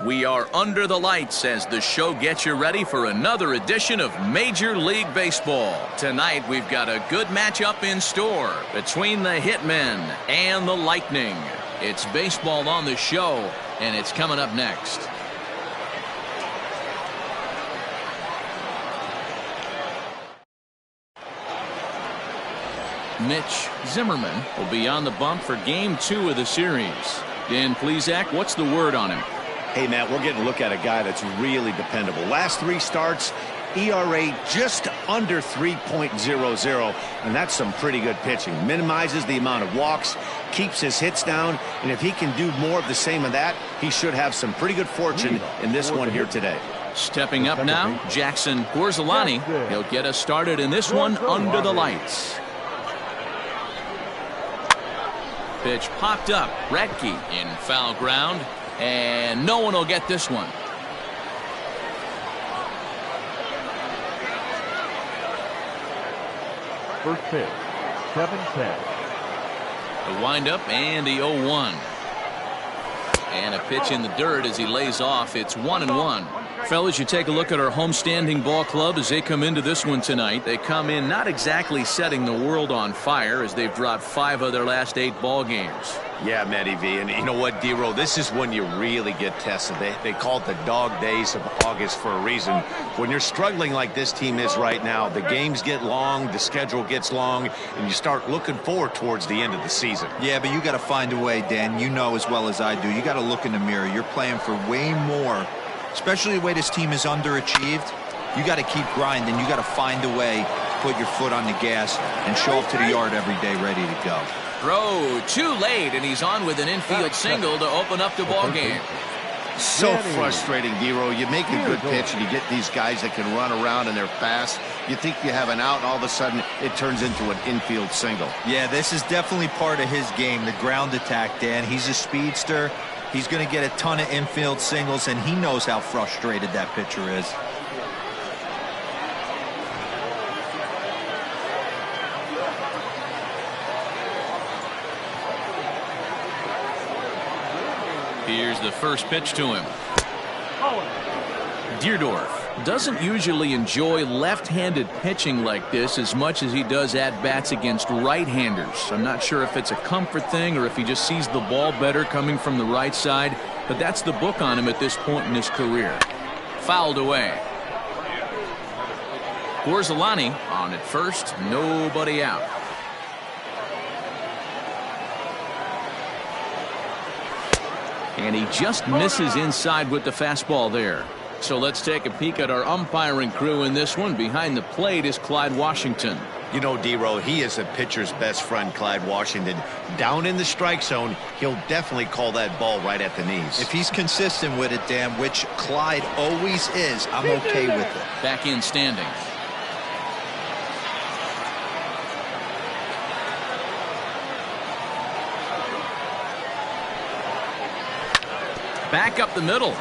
We are under the lights as the show gets you ready for another edition of Major League Baseball. Tonight we've got a good matchup in store between the Hitmen and the Lightning. It's baseball on the show, and it's coming up next. Mitch Zimmerman will be on the bump for Game 2 of the series. Dan Plesac, what's the word on him? Hey, Matt, we're getting a look at a guy that's really dependable. Last 3 starts, ERA just under 3.00, and that's some pretty good pitching. Minimizes the amount of walks, keeps his hits down, and if he can do more of the same of that, he should have some pretty good fortune in this one here today. Stepping up now, Jackson Gorzelani. He'll get us started in this one under the lights. Pitch popped up. Ratkee in foul ground. And no one will get this one. First pitch, 7-10. The windup and the 0-1. And a pitch in the dirt as he lays off. It's 1-1. Fellas, you take a look at our homestanding ball club as they come into this one tonight. They come in not exactly setting the world on fire as they've dropped 5 of their last 8 ball games. Yeah, Matty V, and you know what, D-Row, this is when you really get tested. They call it the dog days of August for a reason. When you're struggling like this team is right now, the games get long, the schedule gets long, and you start looking forward towards the end of the season. Yeah, but you got to find a way, Dan. You know as well as I do. You got to look in the mirror. You're playing for way more, especially the way this team is underachieved. You got to keep grinding. You got to find a way to put your foot on the gas and show up to the yard every day ready to go. Throw too late, and he's on with an infield single to open up the ball game. So frustrating, D-Row. You make a good pitch and you get these guys that can run around and they're fast. You think you have an out, and all of a sudden it turns into an infield single. Yeah, this is definitely part of his game, the ground attack, Dan. He's a speedster. He's going to get a ton of infield singles, and he knows how frustrated that pitcher is. Here's the first pitch to him. Deerdorf doesn't usually enjoy left-handed pitching like this as much as he does at-bats against right-handers. I'm not sure if it's a comfort thing or if he just sees the ball better coming from the right side, but that's the book on him at this point in his career. Fouled away. Gorzelani on at first, nobody out. And he just misses inside with the fastball there. So let's take a peek at our umpiring crew in this one. Behind the plate is Clyde Washington. You know, D-Row, he is a pitcher's best friend, Clyde Washington. Down in the strike zone, he'll definitely call that ball right at the knees. If he's consistent with it, Dan, which Clyde always is, I'm okay with it. Back in standing. Back up the middle.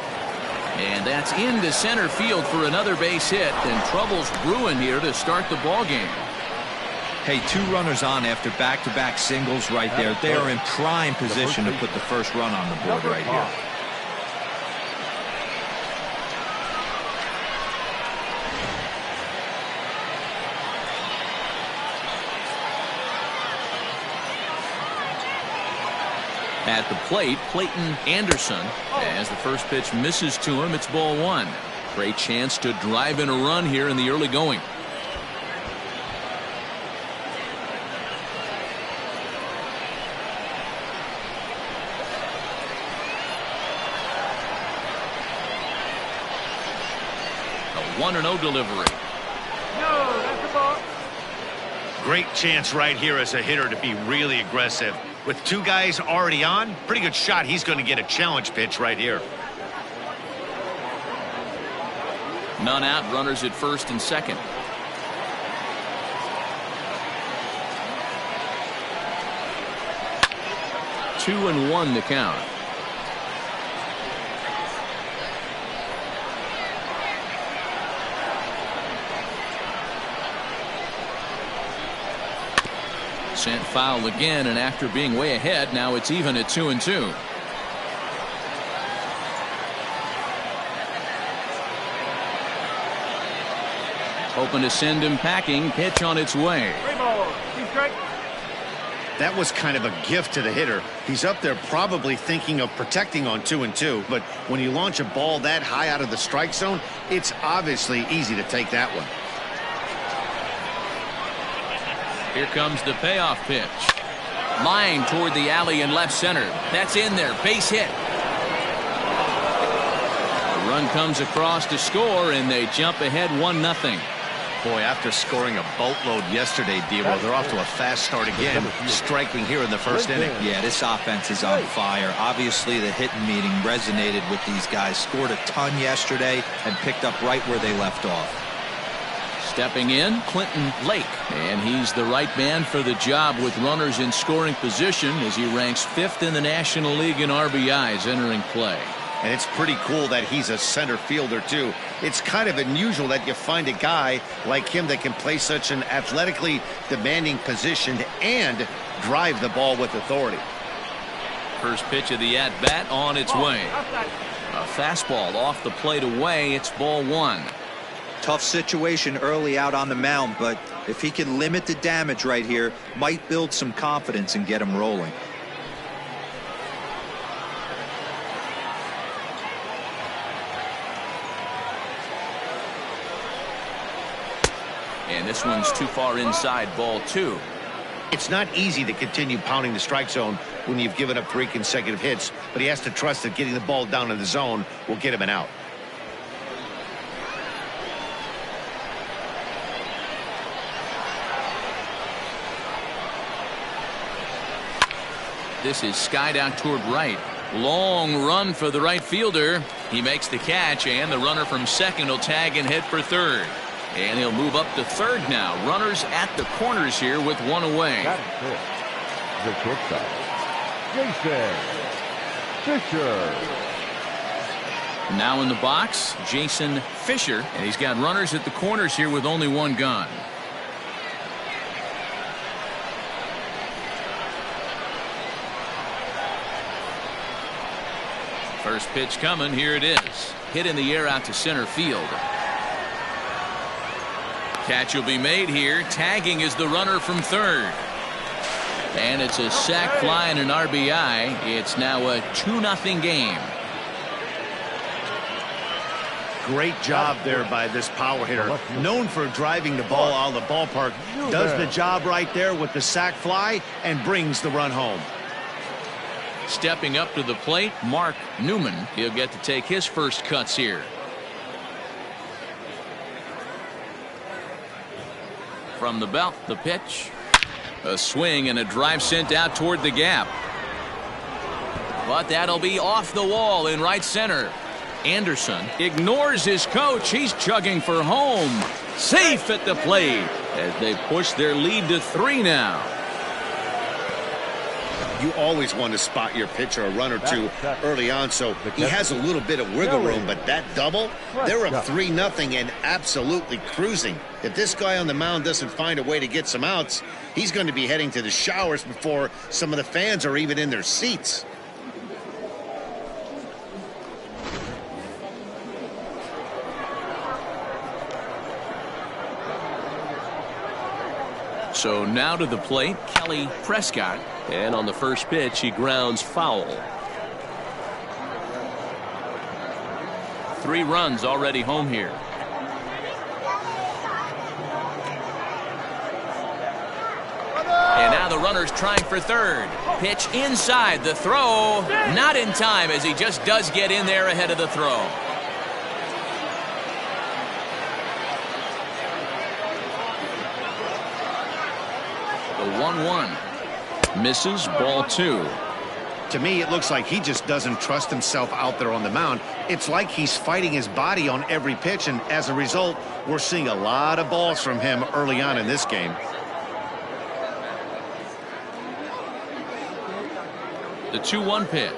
And that's into center field for another base hit. And trouble's brewing here to start the ball game. Hey, 2 runners on after back-to-back singles right there. They are in prime position to put the first run on the board right here. At the plate, Clayton Anderson. As the first pitch misses to him, it's ball 1. Great chance to drive in a run here in the early going. A 1-0 delivery. No, that's the ball. Great chance right here as a hitter to be really aggressive. With 2 guys already on, pretty good shot. He's going to get a challenge pitch right here. None out, runners at first and second. Two and one to count. Sent foul again, and after being way ahead, now it's even at 2-2. Hoping to send him packing. Pitch on its way. That was kind of a gift to the hitter. He's up there probably thinking of protecting on 2-2, but when you launch a ball that high out of the strike zone, it's obviously easy to take that one. Here comes the payoff pitch. Line toward the alley in left center. That's in there. Base hit. The run comes across to score, and they jump ahead 1-0. Boy, after scoring a boatload yesterday, Devo, they're off to a fast start again, striking here in the first inning. Yeah, this offense is on fire. Obviously, the hitting meeting resonated with these guys. Scored a ton yesterday and picked up right where they left off. Stepping in, Clinton Lake. And he's the right man for the job with runners in scoring position as he ranks 5th in the National League in RBIs entering play. And it's pretty cool that he's a center fielder, too. It's kind of unusual that you find a guy like him that can play such an athletically demanding position and drive the ball with authority. First pitch of the at-bat on its way. A fastball off the plate away. It's ball 1. Tough situation early out on the mound, but if he can limit the damage right here, might build some confidence and get him rolling. And this one's too far inside, ball 2. It's not easy to continue pounding the strike zone when you've given up 3 consecutive hits, but he has to trust that getting the ball down in the zone will get him an out. This is skied out toward right. Long run for the right fielder. He makes the catch, and the runner from second will tag and head for third. And he'll move up to third now. Runners at the corners here with 1 away. The shortstop, Jason Fisher. Now in the box, Jason Fisher. And he's got runners at the corners here with only 1 gone. First pitch coming. Here it is. Hit in the air out to center field. Catch will be made here. Tagging is the runner from third. And it's a sac fly and an RBI. It's now a 2-0 game. Great job there by this power hitter. Known for driving the ball out of the ballpark. Does the job right there with the sac fly and brings the run home. Stepping up to the plate, Mark Newman. He'll get to take his first cuts here. From the belt, the pitch. A swing and a drive sent out toward the gap. But that'll be off the wall in right center. Anderson ignores his coach. He's chugging for home. Safe at the plate as they push their lead to 3 now. You always want to spot your pitcher a run or two early on, so he has a little bit of wiggle room, but that double, they're up 3-0 and absolutely cruising. If this guy on the mound doesn't find a way to get some outs, he's going to be heading to the showers before some of the fans are even in their seats. So now to the plate, Kelly Prescott. And on the first pitch, he grounds foul. 3 runs already home here. And now the runner's trying for third. Pitch inside, the throw. Not in time as he just does get in there ahead of the throw. The 1-1. Misses, ball 2. To me, it looks like he just doesn't trust himself out there on the mound. It's like he's fighting his body on every pitch, and as a result, we're seeing a lot of balls from him early on in this game. The 2-1 pitch.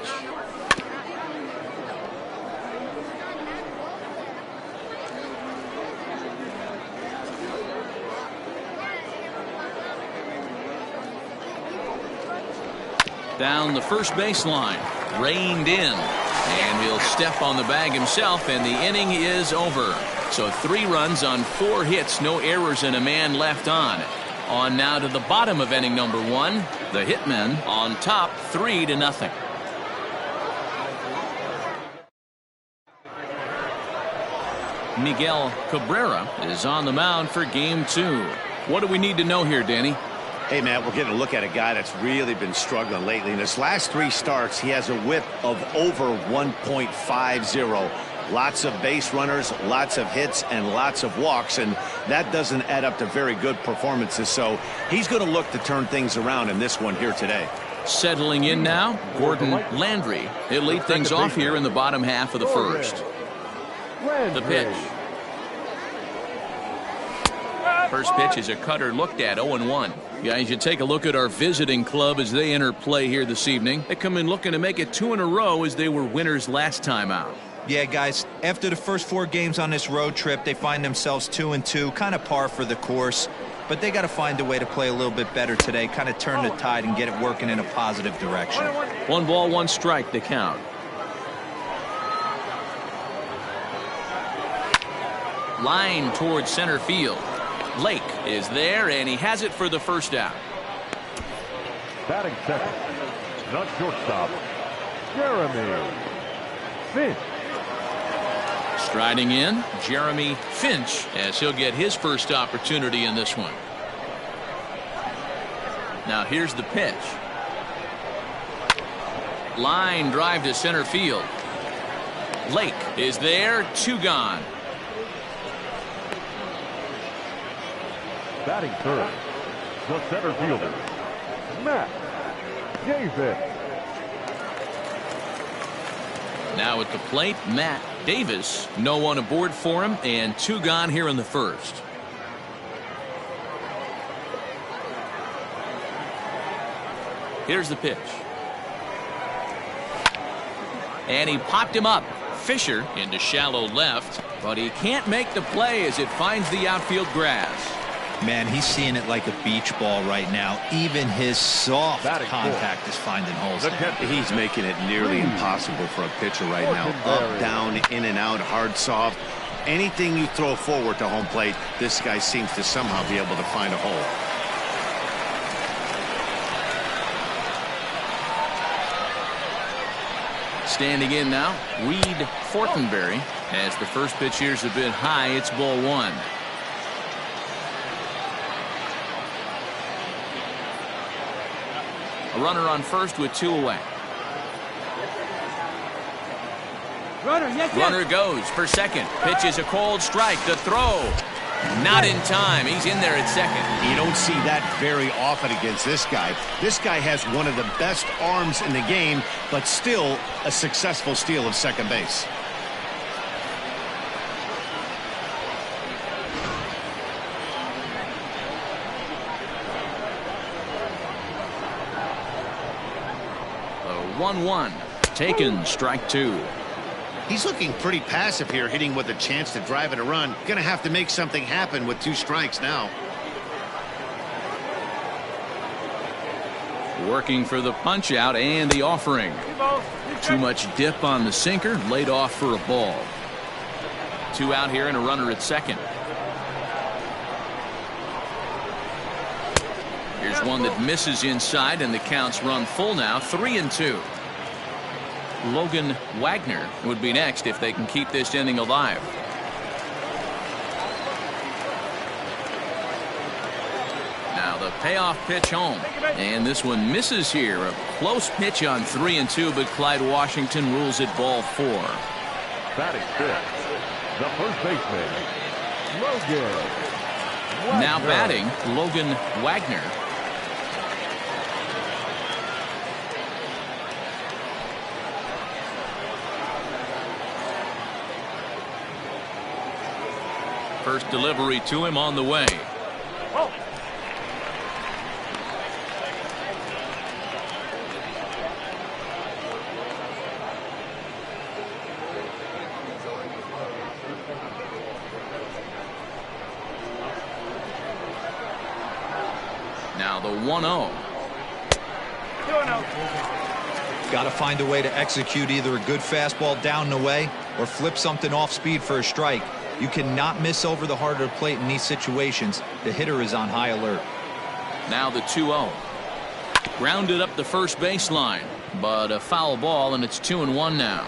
Down the first baseline, reined in, and he'll step on the bag himself, and the inning is over. So 3 runs on 4 hits, no errors, and a man left on. On now to the bottom of inning number 1. The Hitmen on top 3-0. Miguel Cabrera is on the mound for game 2. What do we need to know here, Danny? Hey, Matt, we're getting a look at a guy that's really been struggling lately. In his last 3 starts, he has a whip of over 1.50. Lots of base runners, lots of hits, and lots of walks, and that doesn't add up to very good performances. So he's going to look to turn things around in this one here today. Settling in now, Gordon Landry. He'll lead things off here in the bottom half of the first. The pitch. First pitch is a cutter looked at, 0-1. Guys, you take a look at our visiting club as they enter play here this evening. They come in looking to make it 2 in a row as they were winners last time out. Yeah, guys, after the first 4 games on this road trip, they find themselves 2-2, kind of par for the course. But they got to find a way to play a little bit better today, kind of turn the tide and get it working in a positive direction. 1 ball, 1 strike to count. Line towards center field. Lake is there, and he has it for the first out. Batting second, not shortstop, Jeremy Finch. Striding in, Jeremy Finch, as he'll get his first opportunity in this one. Now here's the pitch. Line drive to center field. Lake is there, 2 gone. Batting third, the center fielder, Matt Davis. Now at the plate, Matt Davis. No one aboard for him, and 2 gone here in the first. Here's the pitch. And he popped him up. Fisher into shallow left, but he can't make the play as it finds the outfield grass. Man, he's seeing it like a beach ball right now. Even his soft contact is finding holes. He's making it nearly impossible for a pitcher right now. Up, down, in and out, hard, soft. Anything you throw forward to home plate, this guy seems to somehow be able to find a hole. Standing in now, Reed Fortenberry. As the first pitch here's a bit high, it's ball 1. A runner on first with 2 away. Runner goes for second. Pitch is a cold strike. The throw. Not in time. He's in there at second. You don't see that very often against this guy. This guy has one of the best arms in the game, but still a successful steal of second base. The 1-1. Taken, strike 2. He's looking pretty passive here, hitting with a chance to drive it a run. Gonna have to make something happen with 2 strikes now. Working for the punch out and the offering. Too much dip on the sinker, laid off for a ball. 2 out here and a runner at second. Here's one that misses inside, and the count's run full now, 3-2. Logan Wagner would be next if they can keep this inning alive. Now the payoff pitch home, and this one misses here. A close pitch on 3-2, but Clyde Washington rules it ball 4. Batting fifth, the first baseman, Logan Wagner. Now batting, Logan Wagner. First delivery to him on the way. Now the 1-0. Got to find a way to execute either a good fastball down the way or flip something off speed for a strike. You cannot miss over the harder plate in these situations. The hitter is on high alert. Now the 2-0. Grounded up the first baseline, but a foul ball, and it's 2-1 now.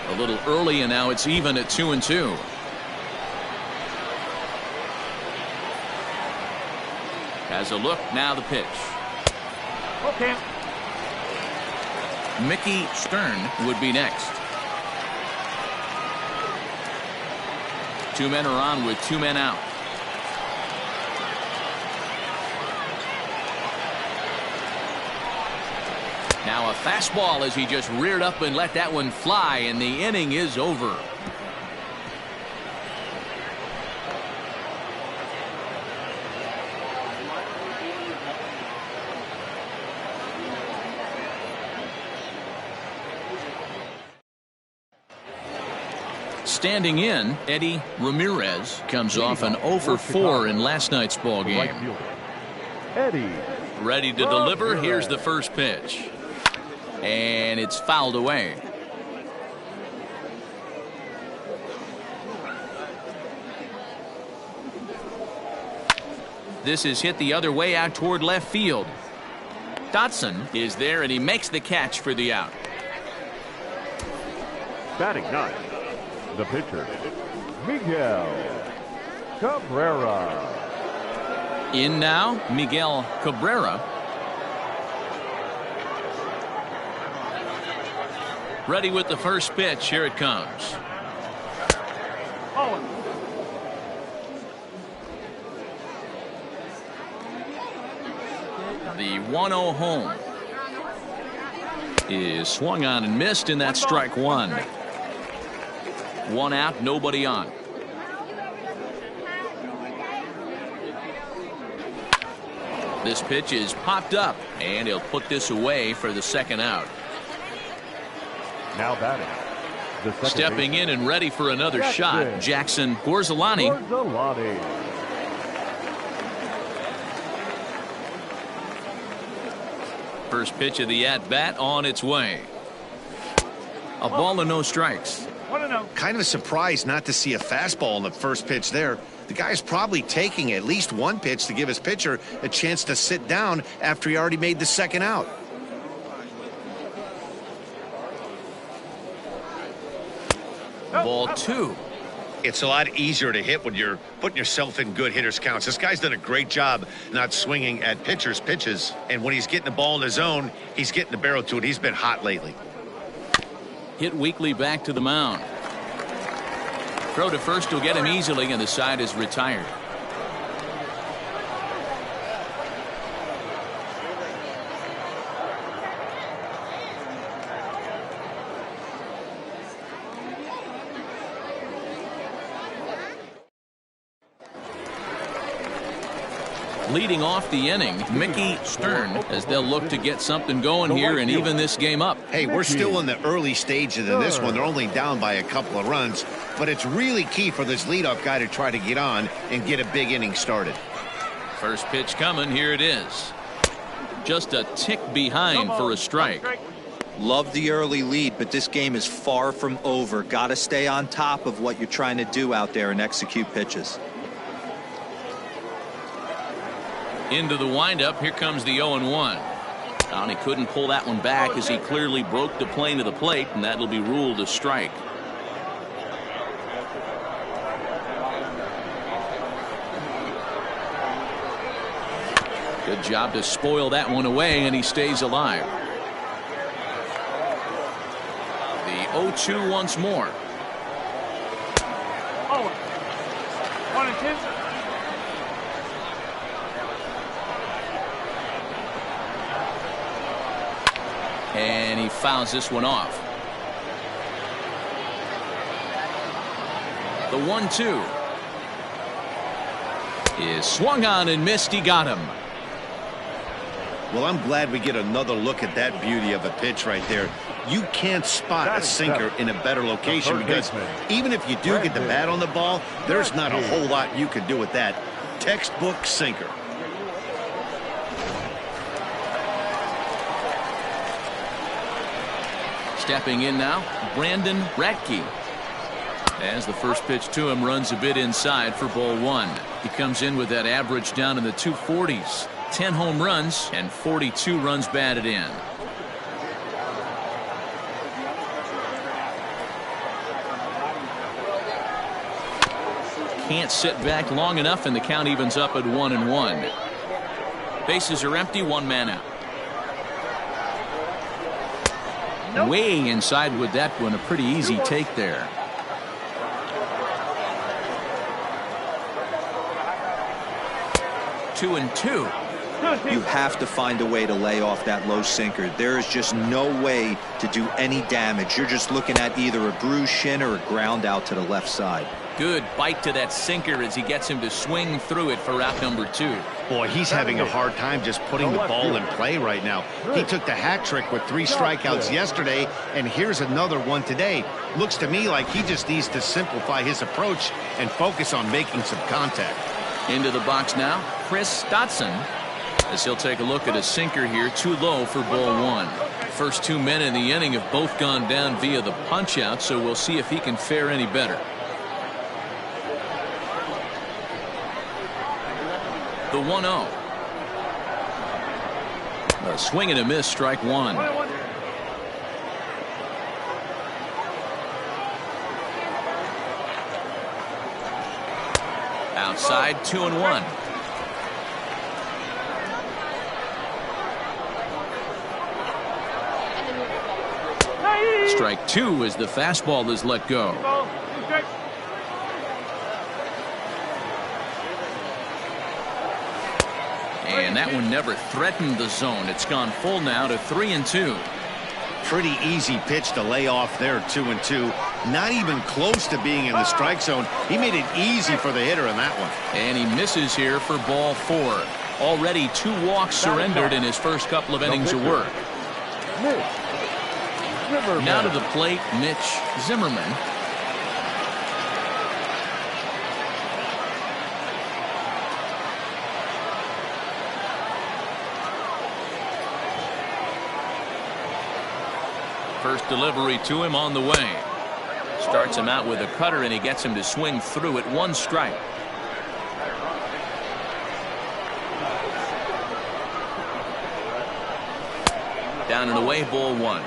A little early, and now it's even at 2-2. Has a look, now the pitch. Okay. Mickey Stern would be next. Two men are on with two men out. Now a fastball as he just reared up and let that one fly, and the inning is over. Standing in, Eddie Ramirez comes off an 0 for 4 in last night's ball game. Eddie. Ready to deliver. Here's the first pitch. And it's fouled away. This is hit the other way out toward left field. Dotson is there, and he makes the catch for the out. Batting ninth, the pitcher, Miguel Cabrera. In now, Miguel Cabrera. Ready with the first pitch. Here it comes. The 1-0 home is swung on and missed, and that's strike one. One out, nobody on. This pitch is popped up, and he'll put this away for the second out. Now batting. The stepping in and ready for another shot, Jackson Gorzolani. First pitch of the at-bat on its way. A ball and no strikes. Kind of a surprise not to see a fastball in the first pitch there. The guy's probably taking at least one pitch to give his pitcher a chance to sit down after he already made the second out. Ball two. It's a lot easier to hit when you're putting yourself in good hitters counts. This guy's done a great job not swinging at pitchers' pitches. And when he's getting the ball in his zone, he's getting the barrel to it. He's been hot lately. Hit weakly back to the mound. Throw to first will get him easily, and the side is retired. Leading off the inning, Mickey Stern, as they'll look to get something going here and even this game up. Hey, we're still in the early stages of this one. They're only down by a couple of runs, but it's really key for this leadoff guy to try to get on and get a big inning started. First pitch coming. Here it is. Just a tick behind for a strike. Love the early lead, but this game is far from over. Got to stay on top of what you're trying to do out there and execute pitches. Into the windup. Here comes the 0-1. And he couldn't pull that one back as he clearly broke the plane of the plate, and that'll be ruled a strike. Good job to spoil that one away, and he stays alive. The 0-2 once more. 1-2. And he fouls this one off. The 1-2 is swung on and missed. He got him. Well, I'm glad we get another look at that beauty of a pitch right there. You can't spot a sinker in a better location because even if you do get the bat on the ball, there's not a whole lot you can do with that. Textbook sinker. Stepping in now, Ratkee. As the first pitch to him runs a bit inside for ball one. He comes in with that average down in the 240s. 10 home runs and 42 runs batted in. Can't sit back long enough, and the count evens up at 1-1. Bases are empty, one man out. Nope. Way inside with that one, a pretty easy take there. Two and two. You have to find a way to lay off that low sinker. There is just no way to do any damage. You're just looking at either a bruised shin or a ground out to the left side. Good bite to that sinker as he gets him to swing through it for out number two. Boy, he's having a hard time just putting the ball in play right now. He took the hat trick with 3 strikeouts yesterday, and here's another one today. Looks to me like he just needs to simplify his approach and focus on making some contact. Into the box now, Prescott, as he'll take a look at a sinker here, too low for ball one. First 2 men in the inning have both gone down via the punch out, so we'll see if he can fare any better. The 1-0. A swing and a miss, strike one. Outside, 2-1. Strike two as the fastball is let go. And that one never threatened the zone. It's gone full now to 3-2. Pretty easy pitch to lay off there, 2-2. Not even close to being in the strike zone. He made it easy for the hitter in that one. And he misses here for ball four. Already 2 walks surrendered in his first couple of innings of work. Now to the plate, Mitch Zimmerman. First delivery to him on the way. Starts him out with a cutter, and he gets him to swing through it. 1 strike. Down and away, ball one.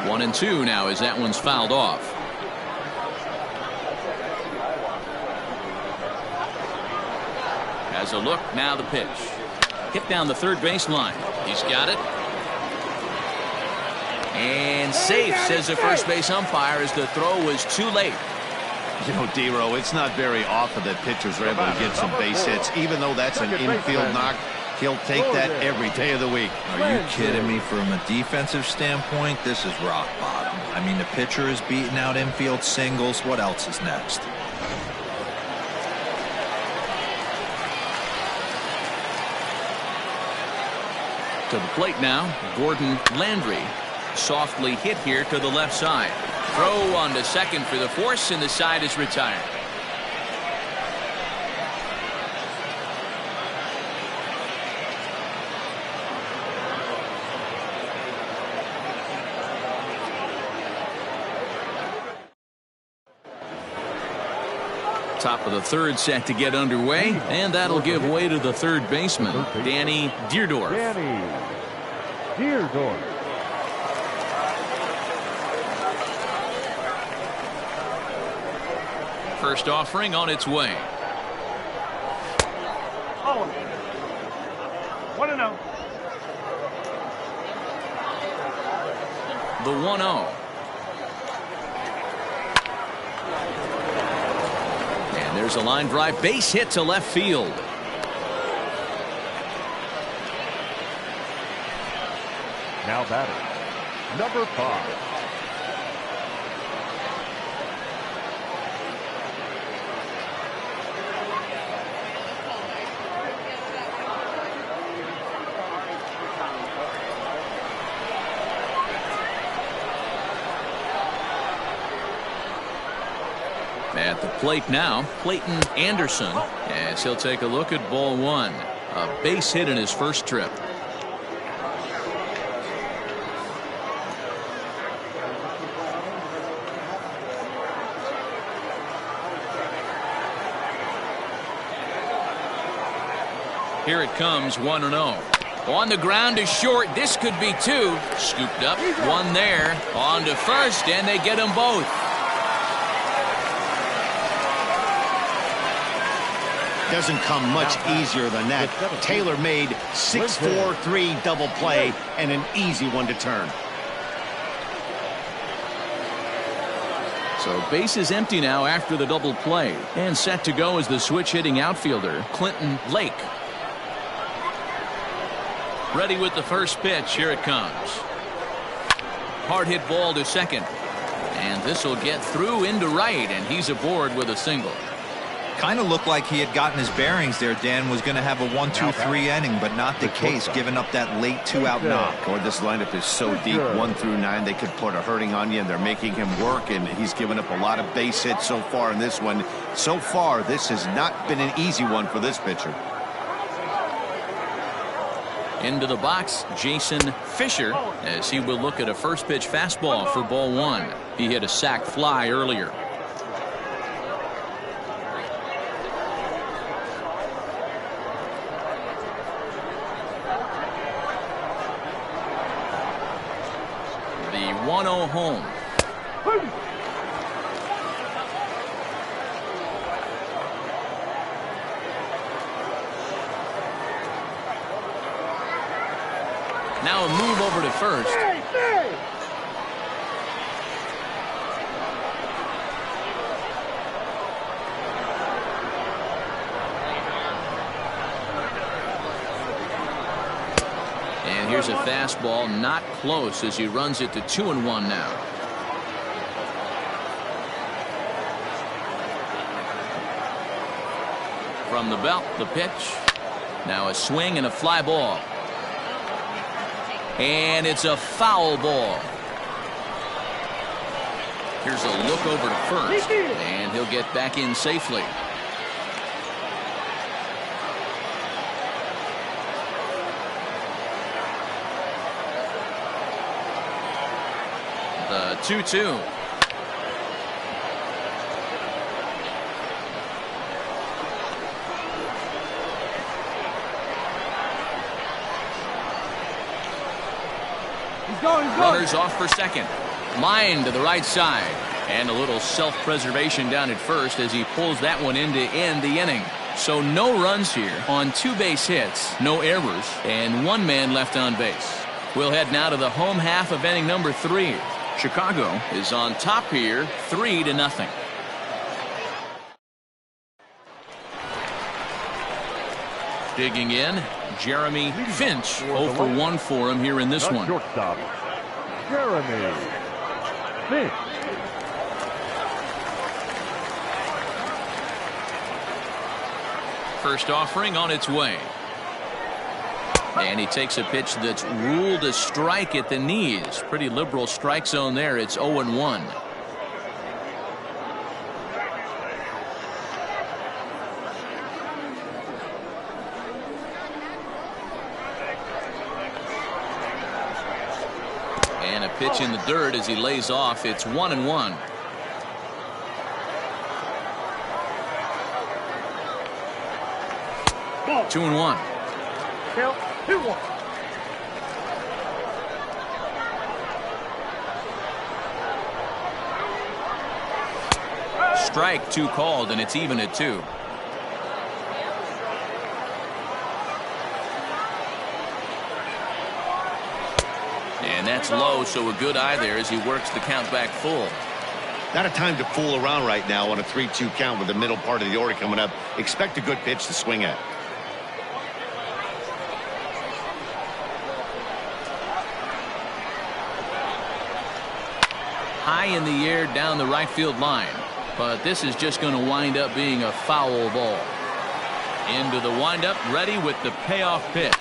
One and two now as that one's fouled off. Has a look, now the pitch. Hit down the third baseline. He's got it. And safe, says the first base umpire, as the throw was too late. You know, D-Row, it's not very often that pitchers are able to get some base hits. Even though that's an infield knock, he'll take that every day of the week. Are you kidding me? From a defensive standpoint, this is rock bottom. I mean, the pitcher is beating out infield singles. What else is next? To the plate now, Gordon Landry. Softly hit here to the left side. Throw on to second for the force, and the side is retired. Top of the third set to get underway, and that'll give way to the third baseman, Danny Deerdorf. First offering on its way. 1-0. The 1-0. And there's a line drive, base hit to left field. Now batting, number 5. At the plate now, Clayton Anderson, as he'll take a look at ball one. A base hit in his first trip. Here it comes, 1-0. On the ground is short. This could be two. Scooped up, one there. On to first, and they get them both. Doesn't come much easier than that. Taylor made 6-4-3 double play and an easy one to turn. So base is empty now after the double play. And set to go is the switch hitting outfielder, Clinton Lake. Ready with the first pitch. Here it comes. Hard hit ball to second. And this will get through into right, and he's aboard with a single. Kind of looked like he had gotten his bearings there. Dan was going to have a 1-2-3 inning, but not the case, giving up that late 2-out knock. Or this lineup is so deep, 1 through 9, they could put a hurting on you, and they're making him work, and he's given up a lot of base hits so far in this one. So far, this has not been an easy one for this pitcher. Into the box, Jason Fisher, as he will look at a first pitch fastball for ball one. He hit a sac fly earlier. The 1-0 home. Now a move over to first. And here's a fastball, not close, as he runs it to 2-1 now. From the belt, the pitch. Now a swing and a fly ball. And it's a foul ball. Here's a look over to first, and he'll get back in safely. The 2-2. Runners off for second. Line to the right side. And a little self-preservation down at first as he pulls that one in to end the inning. So no runs here on 2 base hits, no errors, and 1 man left on base. We'll head now to the home half of inning number 3. Chicago is on top here, 3-0. Digging in, Jeremy Finch, 0 for 1 for him here in this one. Shortstop, Jeremy Finch. First offering on its way. And he takes a pitch that's ruled a strike at the knees. Pretty liberal strike zone there. It's 0-1. And a pitch in the dirt as he lays off. It's 1-1. Ball. 2-1. Count 2-1. Strike 2 called, and it's even at 2. And that's low, so a good eye there as he works the count back full. Not a time to fool around right now on a 3-2 count with the middle part of the order coming up. Expect a good pitch to swing at. High in the air down the right field line. But this is just going to wind up being a foul ball. Into the windup, ready with the payoff pitch.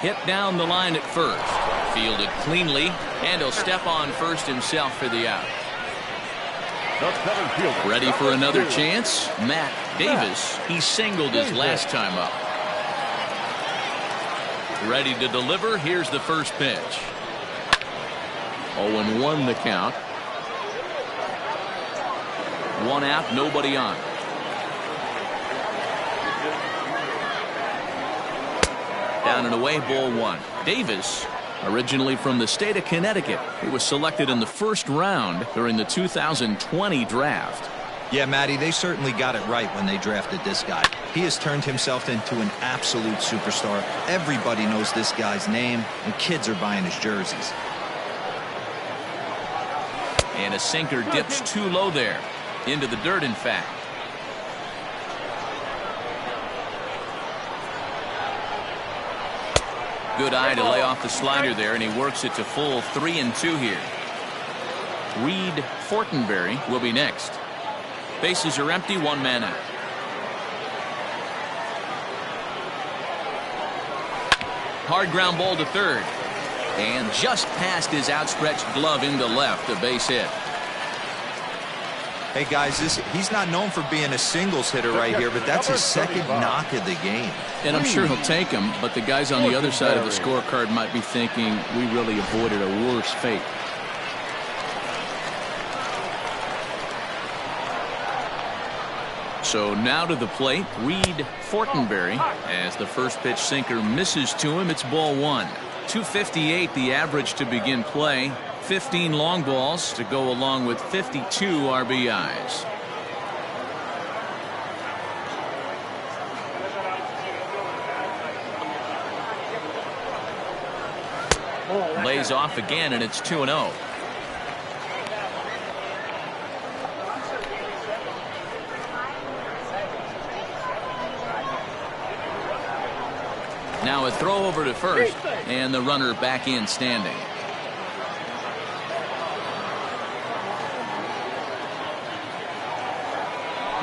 Hit down the line at first. Fielded cleanly, and he'll step on first himself for the out. The center fielder. Ready for another chance? Matt Davis. He singled his last time up. Ready to deliver. Here's the first pitch. 0-1 the count. One out, nobody on. Down and away, ball one. Davis, originally from the state of Connecticut. He was selected in the first round during the 2020 draft. Yeah, Matty, they certainly got it right when they drafted this guy. He has turned himself into an absolute superstar. Everybody knows this guy's name, and kids are buying his jerseys. And a sinker dips too low there. Into the dirt, in fact. Good eye to lay off the slider there, and he works it to full 3-2 here. Reed Fortenberry will be next. Bases are empty, one man out. Hard ground ball to third. And just past his outstretched glove into left, a base hit. Hey, guys, he's not known for being a singles hitter right here, but that's his second knock of the game. And I'm sure he'll take him, but the guys on the other side of the scorecard might be thinking we really avoided a worse fate. So now to the plate, Reed Fortenberry, as the first pitch sinker misses to him. It's ball one. 258 the average to begin play. 15 long balls to go along with 52 RBIs. Lays off again, and it's 2-0. Now a throw over to first, and the runner back in standing.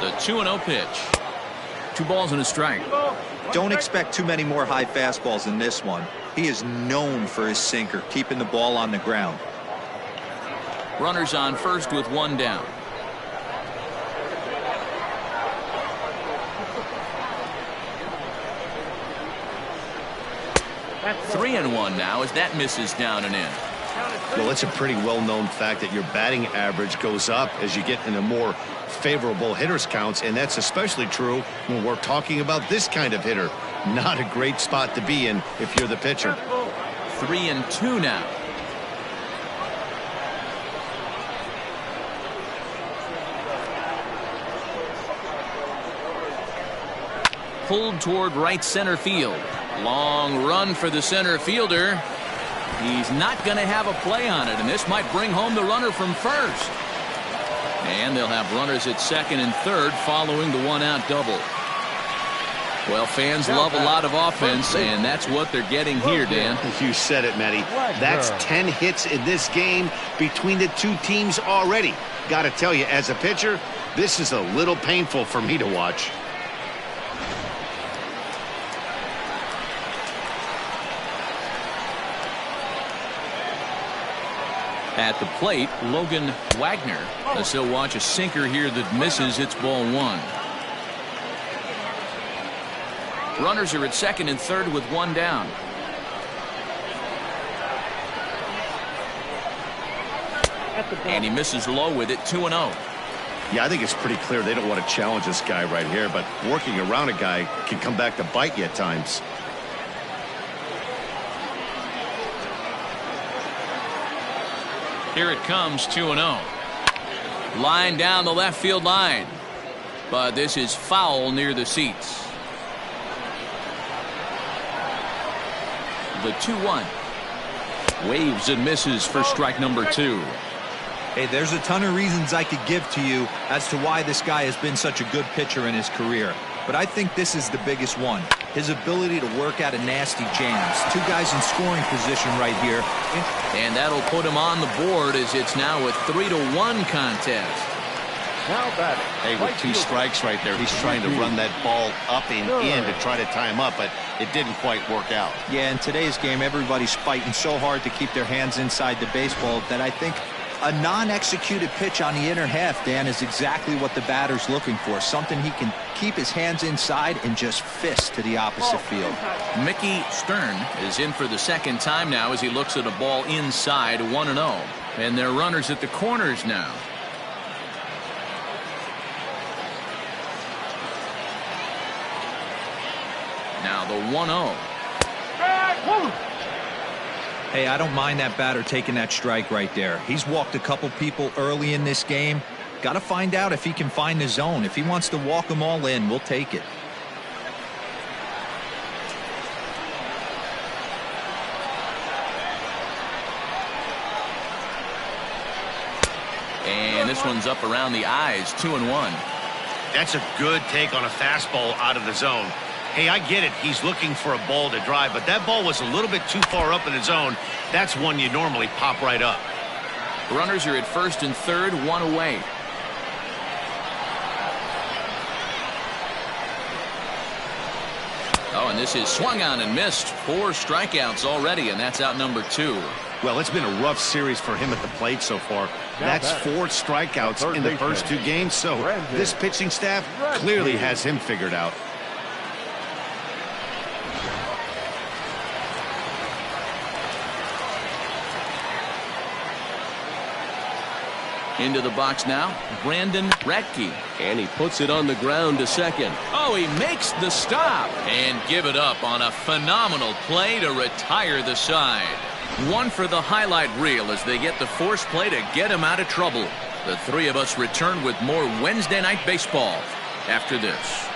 The 2-0 pitch. 2 balls and a strike. Don't expect too many more high fastballs in this one. He is known for his sinker, keeping the ball on the ground. Runners on first with one down. That's 3-1 now as that misses down and in. Well, it's a pretty well-known fact that your batting average goes up as you get into more favorable hitters counts, and that's especially true when we're talking about this kind of hitter. Not a great spot to be in if you're the pitcher. 3-2 now. Pulled toward right center field. Long run for the center fielder. He's not going to have a play on it, and this might bring home the runner from first. And they'll have runners at second and third following the one-out double. Well, fans love a lot of offense, and that's what they're getting here, Dan. You said it, Matty. That's 10 hits in this game between the two teams already. Got to tell you, as a pitcher, this is a little painful for me to watch. At the plate, Logan Wagner. As he'll watch a sinker here that misses. It's ball one. Runners are at second and third with one down. And he misses low with it. 2-0. Yeah, I think it's pretty clear they don't want to challenge this guy right here, but working around a guy can come back to bite you at times. Here it comes, 2-0. Line down the left field line. But this is foul near the seats. The 2-1. Waves and misses for strike number 2. Hey, there's a ton of reasons I could give to you as to why this guy has been such a good pitcher in his career. But I think this is the biggest one. His ability to work out of nasty jams. 2 guys in scoring position right here. And that'll put him on the board as it's now a 3-1 contest. Now batting. Hey, with 2 strikes right there, he's trying to run that ball up and in to try to tie him up, but it didn't quite work out. Yeah, in today's game, everybody's fighting so hard to keep their hands inside the baseball that I think A non-executed pitch on the inner half, Dan, is exactly what the batter's looking for. Something he can keep his hands inside and just fist to the opposite field. Mickey Stern is in for the second time now as he looks at a ball inside 1-0. And they're runners at the corners now. Now the 1-0. Hey, I don't mind that batter taking that strike right there. He's walked a couple people early in this game. Got to find out if he can find the zone. If he wants to walk them all in, we'll take it. And this one's up around the eyes, 2-1. That's a good take on a fastball out of the zone. Hey, I get it. He's looking for a ball to drive, but that ball was a little bit too far up in the zone. That's one you normally pop right up. Runners are at first and third, one away. Oh, and this is swung on and missed. 4 strikeouts already, and that's out number 2. Well, it's been a rough series for him at the plate so far. That's 4 strikeouts in the first 2 games, so this pitching staff clearly has him figured out. Into the box now, Brandon Ratkee. And he puts it on the ground to second. Oh, he makes the stop. And give it up on a phenomenal play to retire the side. One for the highlight reel as they get the force play to get him out of trouble. The 3 of us return with more Wednesday Night Baseball after this.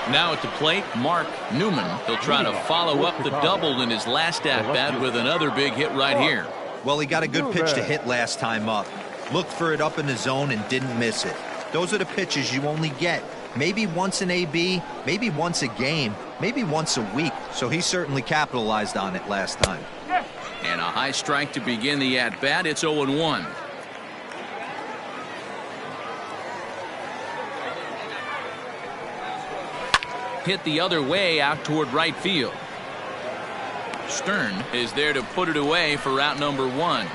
Now at the plate, Mark Newman. He'll try to follow up the double in his last at-bat with another big hit right here. Well, he got a good pitch to hit last time up. Looked for it up in the zone and didn't miss it. Those are the pitches you only get. Maybe once an AB, maybe once a game, maybe once a week. So he certainly capitalized on it last time. And a high strike to begin the at-bat. It's 0-1. Hit the other way out toward right field. Stern is there to put it away for out number 1.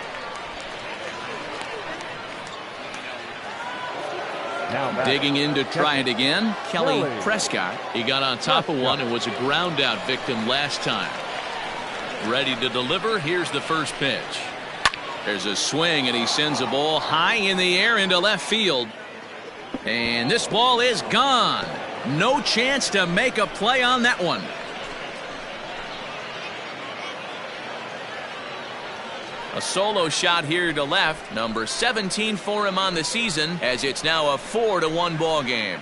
Digging in to try it again, Kelly Prescott. He got on top of one and was a ground out victim last time. Ready to deliver. Here's the first pitch. There's a swing and he sends a ball high in the air into left field. And this ball is gone. No chance to make a play on that one. A solo shot here to left. Number 17 for him on the season, as it's now a 4-1 ball game.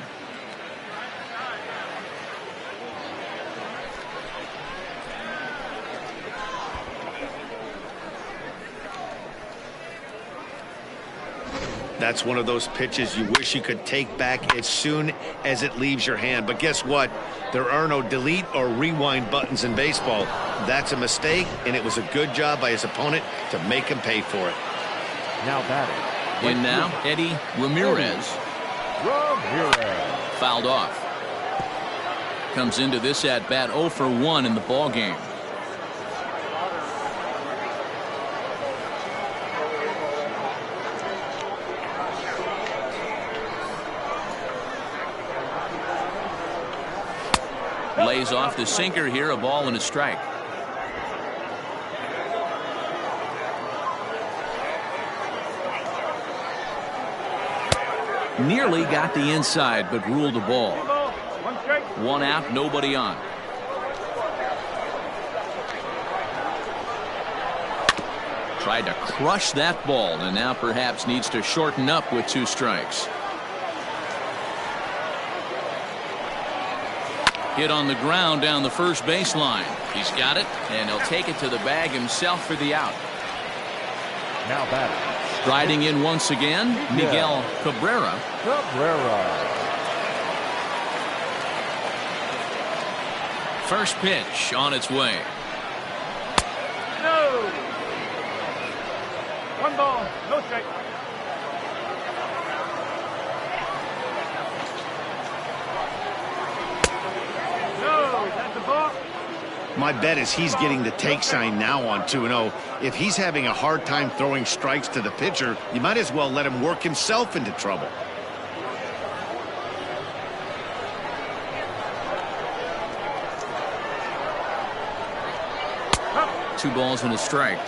That's one of those pitches you wish you could take back as soon as it leaves your hand. But guess what? There are no delete or rewind buttons in baseball. That's a mistake, and it was a good job by his opponent to make him pay for it. Now batting. And now Eddie Ramirez. Fouled off. Comes into this at bat 0 for 1 in the ball game. Lays off the sinker here, a ball and a strike. Nearly got the inside, but ruled the ball. 1 out, nobody on. Tried to crush that ball, and now perhaps needs to shorten up with 2 strikes. Hit on the ground down the first baseline. He's got it, and he'll take it to the bag himself for the out. Now batting. Striding in once again, Miguel Cabrera. First pitch on its way. No. 1 ball, no strike. No, that's the ball. My bet is he's getting the take sign now on 2-0. If he's having a hard time throwing strikes to the pitcher, you might as well let him work himself into trouble. Two balls and a strike.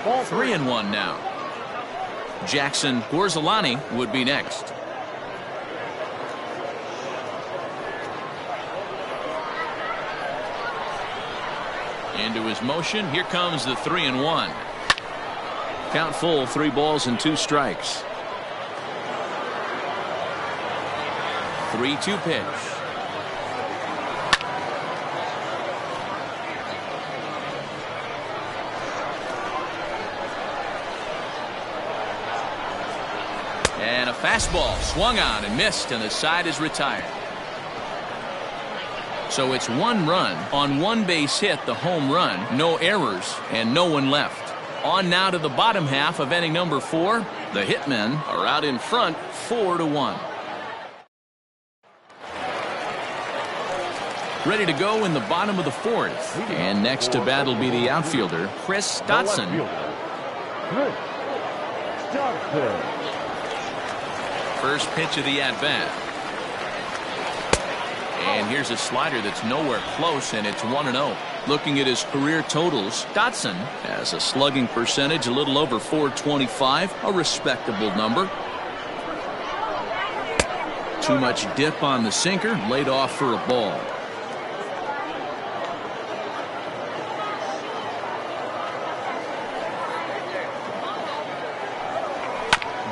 Ball 3-1 now. Jackson Gorzolani would be next. Into his motion. Here comes the 3-1. Count full, 3 balls and 2 strikes. 3-2 pitch. And a fastball swung on and missed, and the side is retired. So it's 1 run on 1 base hit, the home run, no errors, and no one left. On now to the bottom half of inning number 4. The Hitmen are out in front 4-1. Ready to go in the bottom of the 4th. And next to bat will be the outfielder, Chris Dotson. First pitch of the at-bat. And here's a slider that's nowhere close, and it's 1-0. Looking at his career totals, Dotson has a slugging percentage a little over .425, a respectable number. Too much dip on the sinker, laid off for a ball.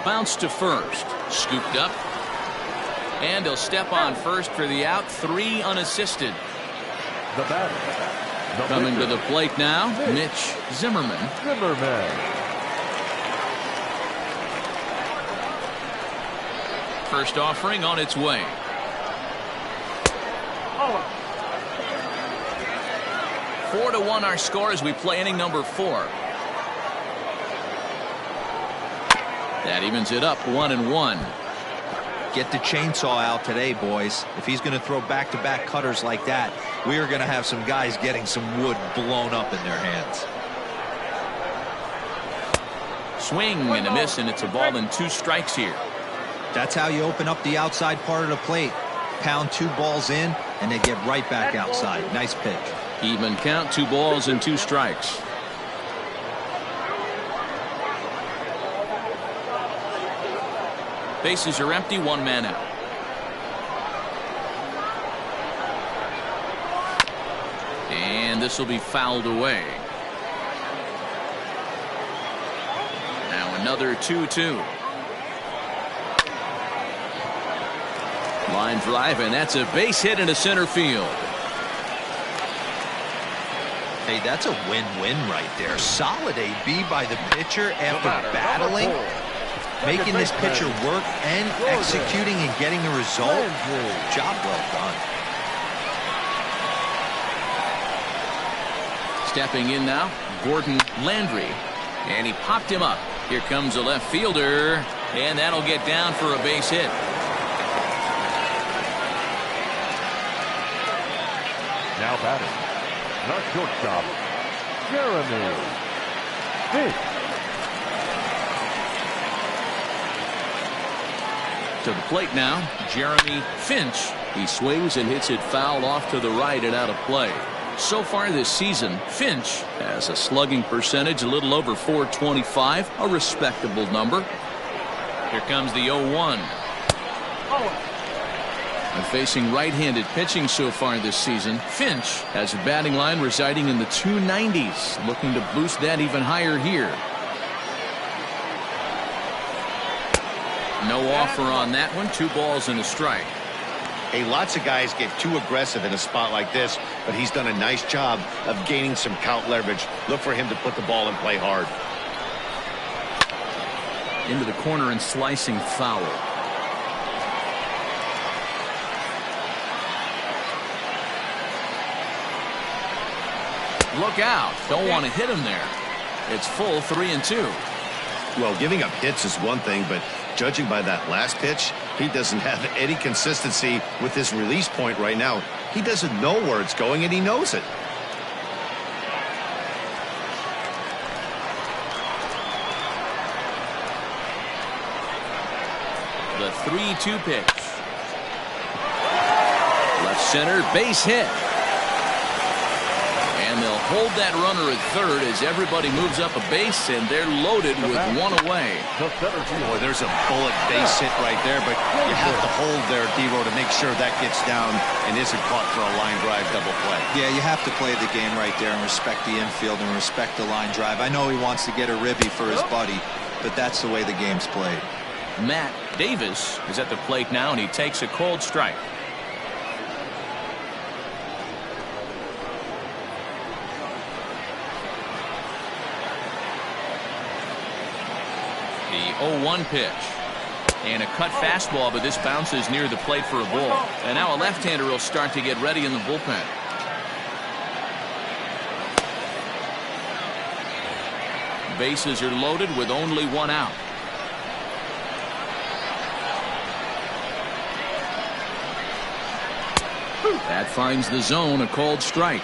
Bounce to first, scooped up, and he'll step on first for the out. 3 unassisted. The batter. Coming to the plate now, Mitch Zimmerman. First offering on its way. 4-1 our score as we play inning number 4. That evens it up 1-1. Get the chainsaw out today, boys. If he's going to throw back-to-back cutters like that, we are going to have some guys getting some wood blown up in their hands. Swing and a miss, and it's a ball and 2 strikes here. That's how you open up the outside part of the plate. Pound 2 balls in, and they get right back outside. Nice pitch. Even count, 2 balls and 2 strikes. Bases are empty, 1 man out. And this will be fouled away. Now another 2-2. Line drive, and that's a base hit into center field. Hey, that's a win-win right there. Solid AB by the pitcher after battling, making this pitcher work and executing and getting a result. Job well done. Stepping in now, Gordon Landry, and he popped him up. Here comes a left fielder, and that'll get down for a base hit. Now batting, the shortstop, Jeremy Finch. To the plate now, Jeremy Finch. He swings and hits it foul off to the right and out of play. So far this season, Finch has a slugging percentage a little over .425, a respectable number. Here comes the 0-1. And facing right-handed pitching so far this season, Finch has a batting line residing in the 290s, looking to boost that even higher here. No offer on that one. 2 balls and a strike. Hey, lots of guys get too aggressive in a spot like this, but he's done a nice job of gaining some count leverage. Look for him to put the ball in play hard. into the corner and slicing foul. Look out. Don't want to hit him there. It's full 3-2. Well, giving up hits is one thing, but judging by that last pitch, he doesn't have any consistency with his release point right now. He doesn't know where it's going, and he knows it. The 3-2 pitch. Left center, base hit. And they'll hold that runner at third as everybody moves up a base, and they're loaded with one away. Boy, there's a bullet base hit right there, but you have to hold there, Devo, to make sure that gets down and isn't caught for a line drive double play. Yeah, you have to play the game right there and respect the infield and respect the line drive. I know he wants to get a ribby for his buddy, but that's the way the game's played. Matt Davis is at the plate now, and he takes a cold strike. The 0-1 pitch. And a cut fastball, but this bounces near the plate for a ball. And now a left-hander will start to get ready in the bullpen. Bases are loaded with only one out. That finds the zone, a called strike.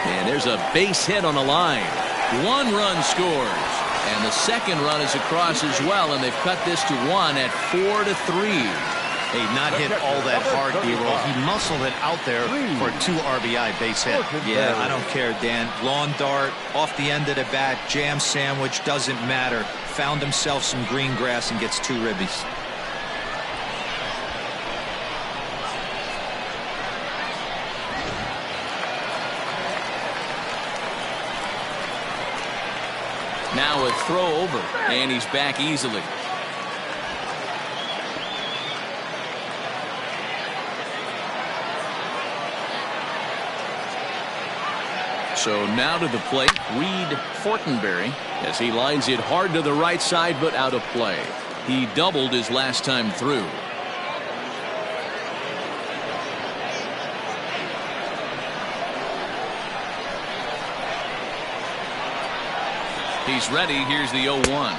And there's a base hit on the line. One run scores. And the second run is across as well, and they've cut this to one at 4-3. Hey, not hit all that hard, D-Roll. He muscled it out there for a 2 RBI base hit. Yeah, I don't care, Dan. Lawn dart, off the end of the bat, jam sandwich, doesn't matter. Found himself some green grass and gets 2 ribbies. Now a throw over, and he's back easily. So now to the plate, Reed Fortenberry, as he lines it hard to the right side, but out of play. He doubled his last time through. He's ready. Here's the 0-1.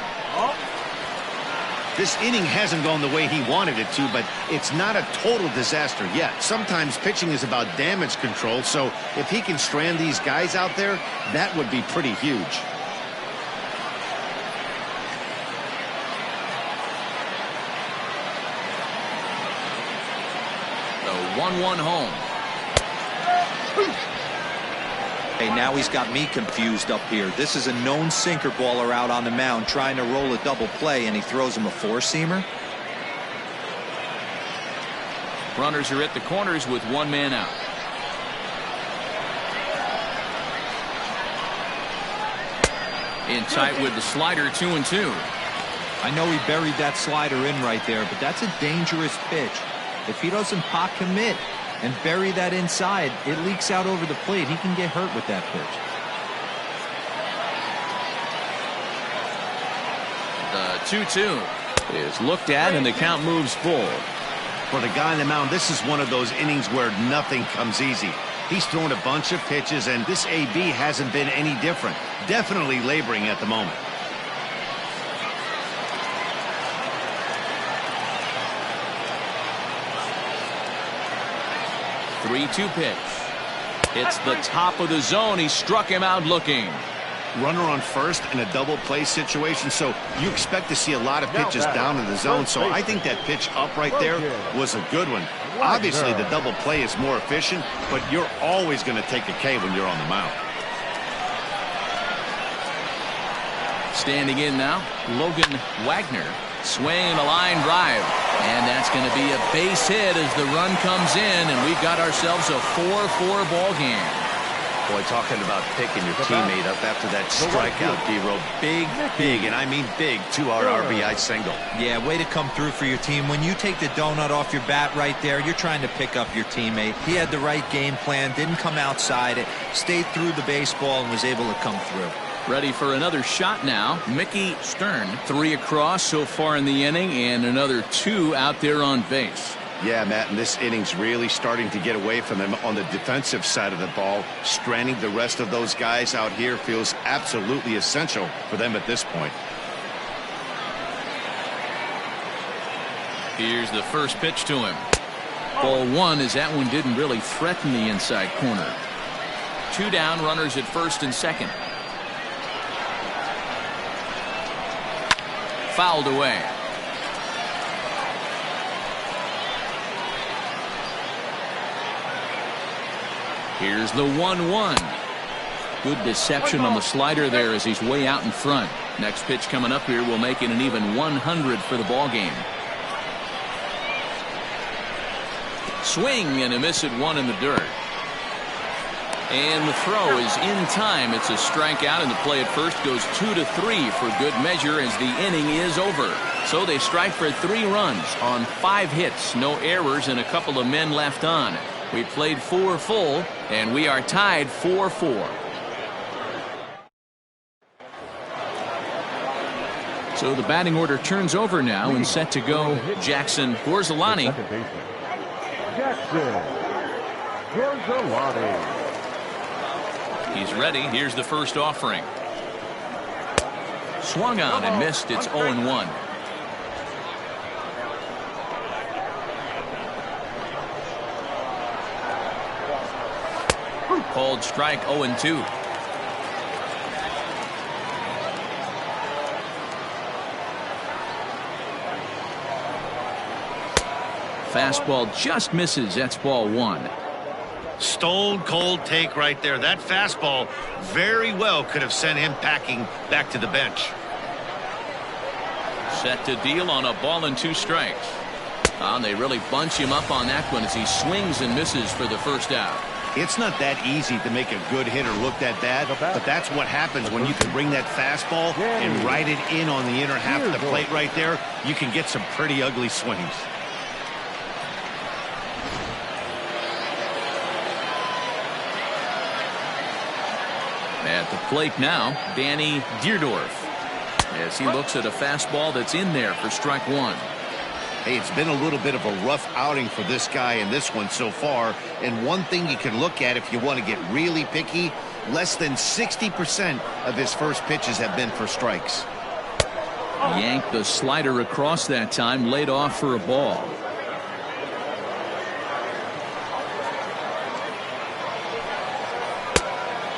This inning hasn't gone the way he wanted it to, but it's not a total disaster yet. Sometimes pitching is about damage control, so if he can strand these guys out there, that would be pretty huge. The 1-1 home. Hey, now he's got me confused up here. This is a known sinker baller out on the mound trying to roll a double play, and he throws him a 4-seamer. Runners are at the corners with one man out. In tight with the slider, 2-2. I know he buried that slider in right there, but that's a dangerous pitch. If he doesn't pot commit and bury that inside, it leaks out over the plate. He can get hurt with that pitch. The 2-2 is looked at, and the count moves full. For the guy on the mound, this is one of those innings where nothing comes easy. He's thrown a bunch of pitches, and this AB hasn't been any different. Definitely laboring at the moment. 3-2 pitch. It's the top of the zone. He struck him out looking. Runner on first in a double play situation, so you expect to see a lot of pitches down in the zone. So I think that pitch up right there was a good one. Obviously, the double play is more efficient, but you're always going to take a K when you're on the mound. Standing in now, Logan Wagner, swinging a line drive, and that's going to be a base hit as the run comes in, and we've got ourselves a 4-4 ball game. Boy, talking about picking your teammate up after that strikeout, D-Row. Big, and I mean big, 2-out RBI single. Yeah, way to come through for your team. When you take the donut off your bat right there, you're trying to pick up your teammate. He had the right game plan, didn't come outside it, stayed through the baseball, and was able to come through. Ready for another shot now. Mickey Stern, 3 across so far in the inning, and another 2 out there on base. Yeah, Matt, and this inning's really starting to get away from them on the defensive side of the ball. Stranding the rest of those guys out here feels absolutely essential for them at this point. Here's the first pitch to him. Ball 1, as that one didn't really threaten the inside corner. 2 down, runners at first and second. Fouled away. Here's the 1-1. Good deception on the slider there as he's way out in front. Next pitch coming up here will make it an even 100 for the ball game. Swing and a miss at 1 in the dirt. And the throw is in time. It's a strikeout, and the play at first goes 2-3 for good measure as the inning is over. So they strike for 3 runs on 5 hits, no errors, and a couple of men left on. We played 4 full, and we are tied 4-4. So the batting order turns over now and set to go Jackson Gorzolani. Jackson Gorzolani. He's ready. Here's the first offering. Swung on and missed. It's 0-1. Called strike 0-2. Fastball just misses. That's ball 1. Stone cold take right there. That fastball very well could have sent him packing back to the bench. Set to deal on a ball and 2 strikes. And they really bunch him up on that one as he swings and misses for the first out. It's not that easy to make a good hitter look that bad, but that's what happens when you can bring that fastball and ride it in on the inner half of the plate right there. You can get some pretty ugly swings. At the plate now, Danny Deerdorf, as he looks at a fastball that's in there for strike 1. Hey, it's been a little bit of a rough outing for this guy in this one so far. And one thing you can look at if you want to get really picky, less than 60% of his first pitches have been for strikes. Yanked the slider across that time, laid off for a ball.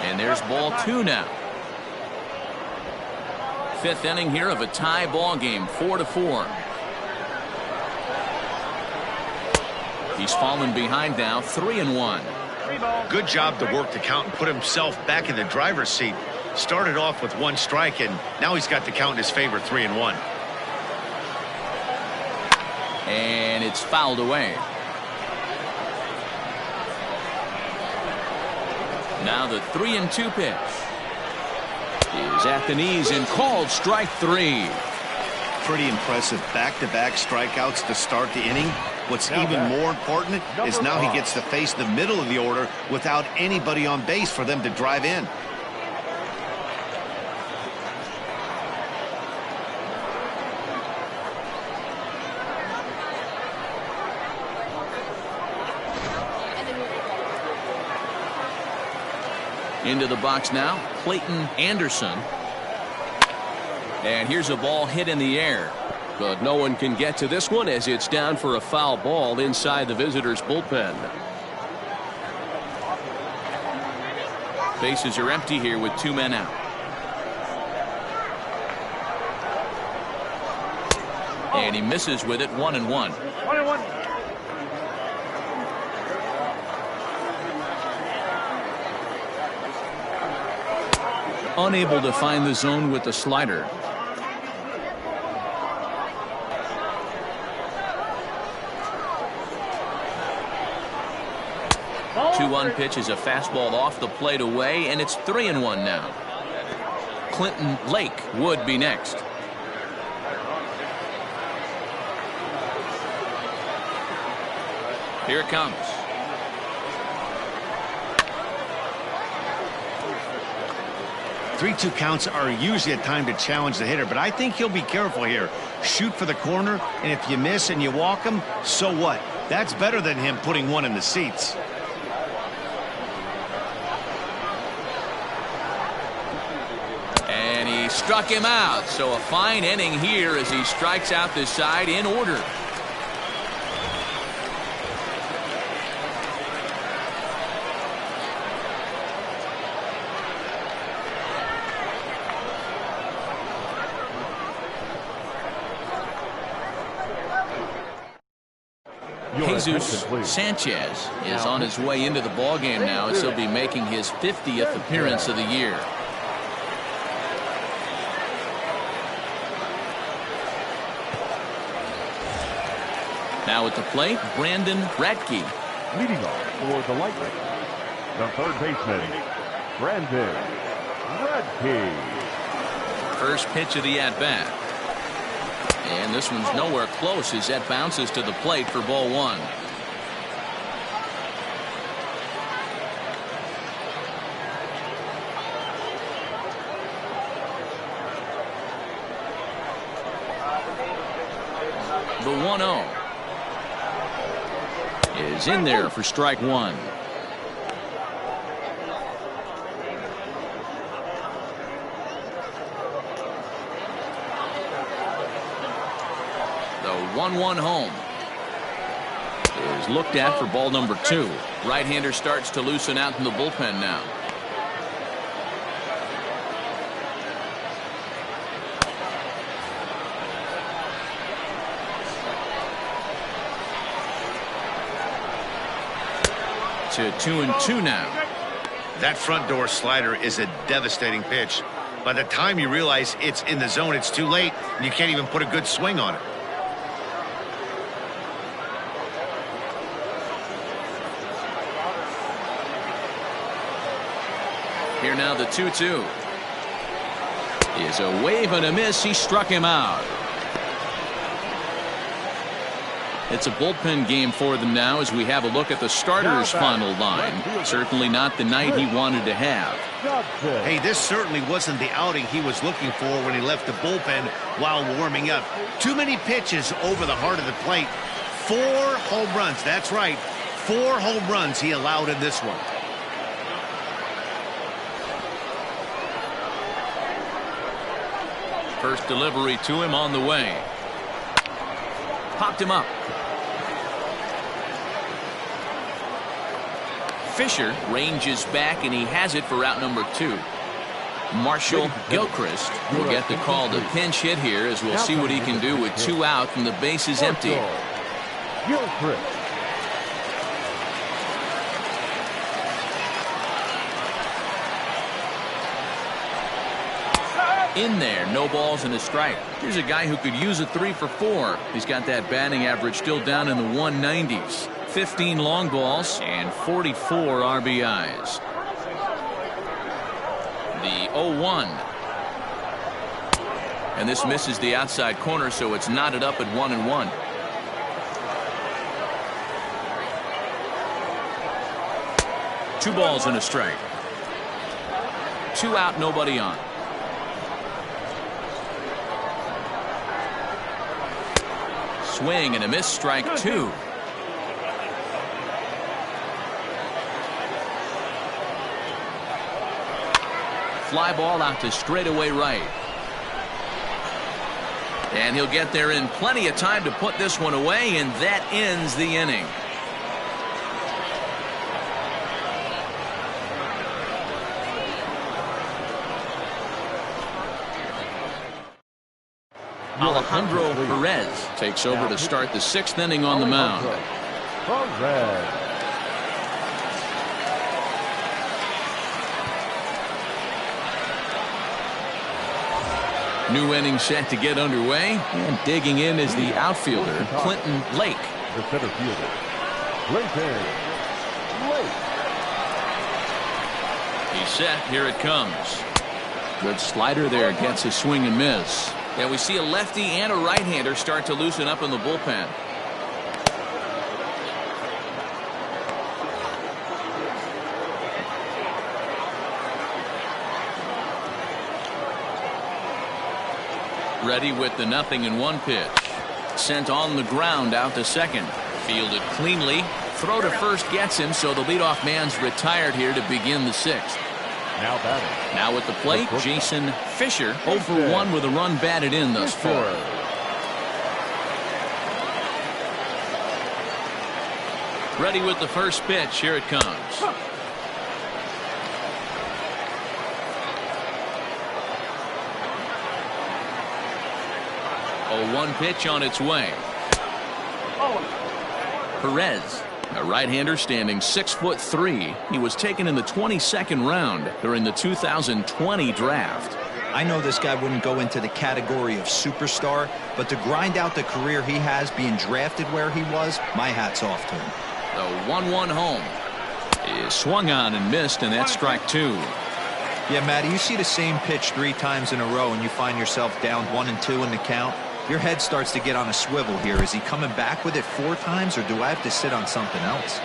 And there's ball 2 now. 5th inning here of a tie ball game, 4-4. He's fallen behind now, 3-1. Good job to work the count and put himself back in the driver's seat. Started off with 1 strike, and now he's got the count in his favor, 3-1. And it's fouled away. Now the 3-2 pitch is at the knees and called strike 3. Pretty impressive back-to-back strikeouts to start the inning. What's even more important is now he gets to face the middle of the order without anybody on base for them to drive in. Into the box now, Clayton Anderson. And here's a ball hit in the air. But no one can get to this one as it's down for a foul ball inside the visitors' bullpen. Bases are empty here with 2 men out. And he misses with it, 1-1. Unable to find the zone with the slider. 2-1 pitch is a fastball off the plate away, and it's 3-1 now. Clinton Lake would be next. Here it comes. Three-two counts are usually a time to challenge the hitter, but I think he'll be careful here. Shoot for the corner, and if you miss and you walk him, so what? That's better than him putting one in the seats. And he struck him out, so a fine inning here as he strikes out this side in order. Jesus Sanchez is on his way into the ballgame now as he'll be making his 50th appearance of the year. Now at the plate, Brandon Ratkee. Leading off for the Lightning, the third baseman, Brandon Ratkee. First pitch of the at-bat. And this one's nowhere close as that bounces to the plate for ball one. The 1-0 is in there for strike one. The 1-1 home is looked at for ball number 2. Right-hander starts to loosen out in the bullpen now. To 2-2 now. That front door slider is a devastating pitch. By the time you realize it's in the zone, it's too late, and you can't even put a good swing on it. Here now the 2-2 is a wave and a miss. He struck him out. It's a bullpen game for them now as we have a look at the starter's final line. Certainly not the night he wanted to have. Hey, this certainly wasn't the outing he was looking for when he left the bullpen while warming up. Too many pitches over the heart of the plate. 4 home runs. That's right. 4 home runs he allowed in this one. First delivery to him on the way. Popped him up. Fisher ranges back, and he has it for out number 2. Marshall Gilchrist will get the call to pinch hit here as we'll see what he can do with 2 out and the bases empty. Gilchrist. In there, no balls and a strike. Here's a guy who could use a 3 for 4. He's got that batting average still down in the 190s. 15 long balls and 44 RBIs. The 0-1. And this misses the outside corner, so it's knotted up at 1-1. Two balls and a strike. 2 out, nobody on. Swing and a miss, strike 2. Fly ball out to straightaway right. And he'll get there in plenty of time to put this one away, and that ends the inning. Alejandro Perez takes over to start the 6th inning on the mound. Perez. New inning set to get underway, and digging in is the outfielder Clinton Lake. The center fielder, Clinton Lake. He's set. Here it comes. Good slider there. Gets a swing and miss. And we see a lefty and a right-hander start to loosen up in the bullpen. Ready with the 0-1 pitch. Sent on the ground out to second. Fielded cleanly. Throw to first gets him, so the leadoff man's retired here to begin the sixth. Now batting. Now at the plate, Jason Fisher, 0 for 1 with a run batted in thus far. Ready with the first pitch. Here it comes. A 1 pitch on its way. Perez, a right-hander standing 6'3". He was taken in the 22nd round during the 2020 draft. I know this guy wouldn't go into the category of superstar, but to grind out the career he has being drafted where he was, my hat's off to him. The 1-1 home is swung on and missed, and that's strike 2. Yeah, Matty, you see the same pitch 3 times in a row and you find yourself down 1-2 in the count. Your head starts to get on a swivel here. Is he coming back with it 4 times, or do I have to sit on something else?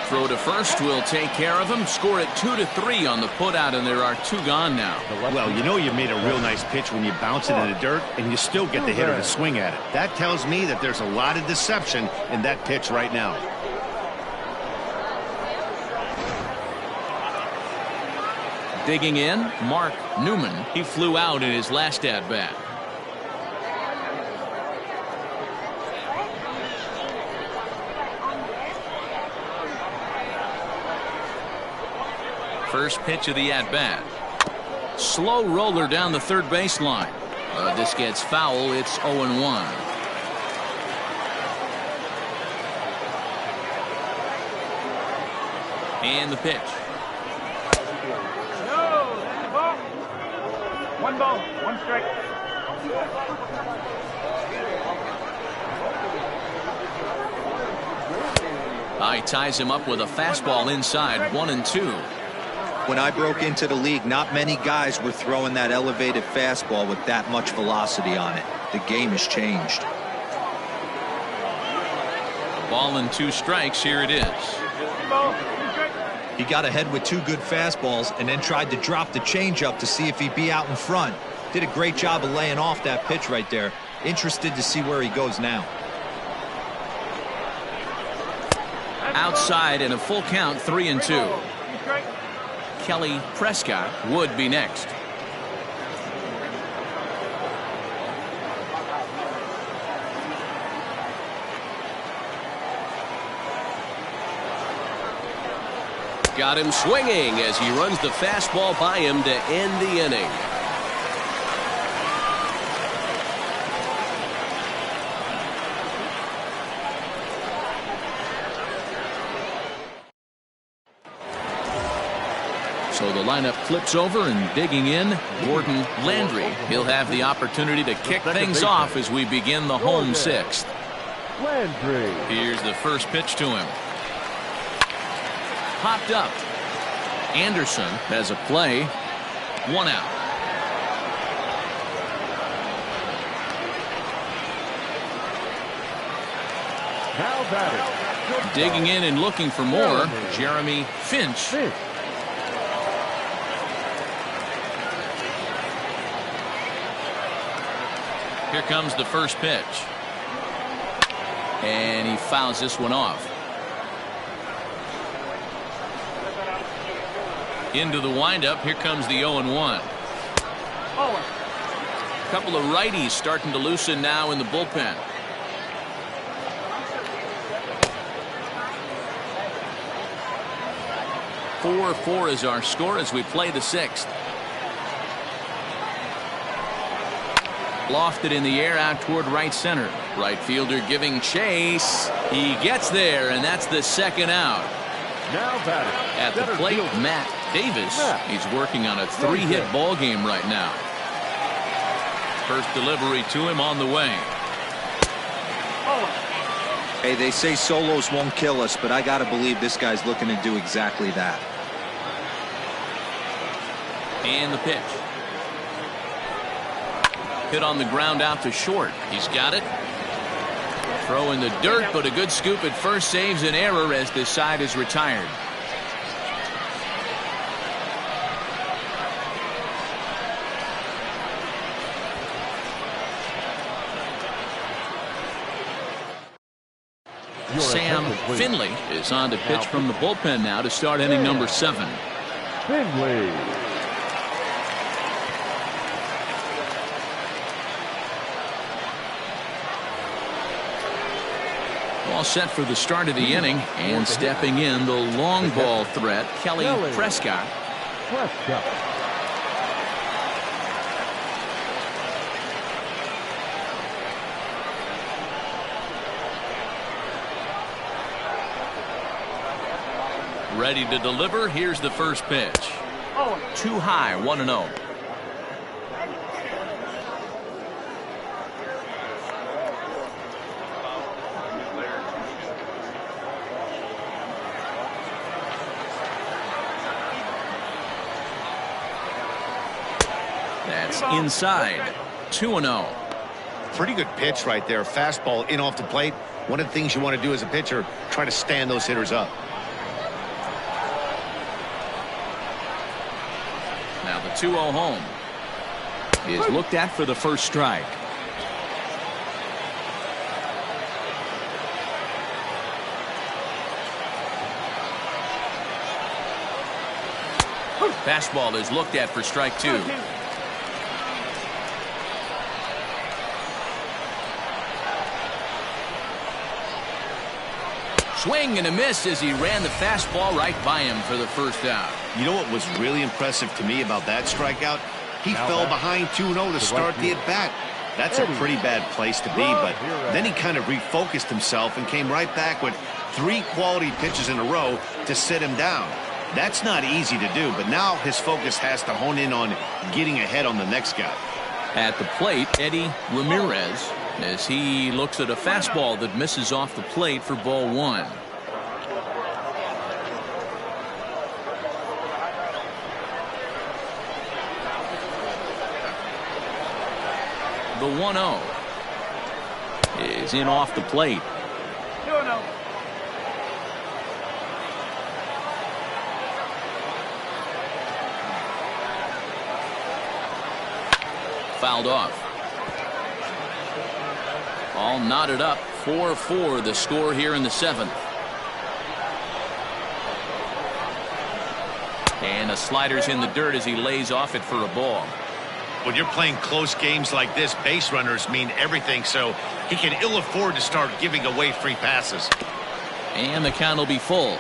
Throw to first will take care of him. Score it 2-3 on the putout, and there are 2 gone now. Well, you know you made a real nice pitch when you bounce it in the dirt and you still get the hitter to swing at it. That tells me that there's a lot of deception in that pitch right now. Digging in, Mark Newman. He flew out in his last at-bat. First pitch of the at-bat. Slow roller down the third baseline. This gets foul. It's 0-1. And the pitch. One ball, 1 strike. High ties him up with a fastball inside. 1-2. When I broke into the league, not many guys were throwing that elevated fastball with that much velocity on it. The game has changed. A ball and 2 strikes. Here it is. He got ahead with 2 good fastballs and then tried to drop the changeup to see if he'd be out in front. Did a great job of laying off that pitch right there. Interested to see where he goes now. Outside and a full count. 3-2. Kelly Prescott would be next. Got him swinging as he runs the fastball by him to end the inning. So the lineup flips over, and digging in, Gordon Landry. He'll have the opportunity to kick things off as we begin the home sixth. Landry. Here's the first pitch to him. Popped up. Anderson has a play. 1 out. Now batting. Digging in and looking for more, Jeremy Finch. Here comes the first pitch. And he fouls this one off. Into the windup. Here comes the 0-1. A couple of righties starting to loosen now in the bullpen. Four is our score as we play the sixth. Lofted in the air out toward right center. Right fielder giving chase. He gets there, and that's the second out. Now batting. At the plate, Matt Davis. He's working on a 3-hit ball game right now. First delivery to him on the way. Hey, they say solos won't kill us, but I got to believe this guy's looking to do exactly that. And the pitch. Hit on the ground out to short. He's got it. Throw in the dirt, but a good scoop at first saves an error as this side is retired. Sam Finley is on to pitch from the bullpen now to start inning number 7. Finley. All set for the start of the inning, and stepping in the long ball threat, Kelly Prescott. Ready to deliver. Here's the first pitch. Too high, 1-0. That's inside. 2-0. Pretty good pitch right there. Fastball in off the plate. One of the things you want to do as a pitcher, try to stand those hitters up. Now the 2-0 home is looked at for the first strike. Fastball is looked at for strike 2. Swing and a miss as he ran the fastball right by him for the first out. You know what was really impressive to me about that strikeout? He fell behind 2-0 to start the at-bat. That's a pretty bad place to be, but then he kind of refocused himself and came right back with 3 quality pitches in a row to sit him down. That's not easy to do, but now his focus has to hone in on getting ahead on the next guy. At the plate, Eddie Ramirez, as he looks at a fastball that misses off the plate for ball 1. The 1-0 is in off the plate. Fouled off. All knotted up. 4-4 the score here in the 7th. And a slider's in the dirt as he lays off it for a ball. When you're playing close games like this, base runners mean everything, so he can ill afford to start giving away free passes. And the count will be full.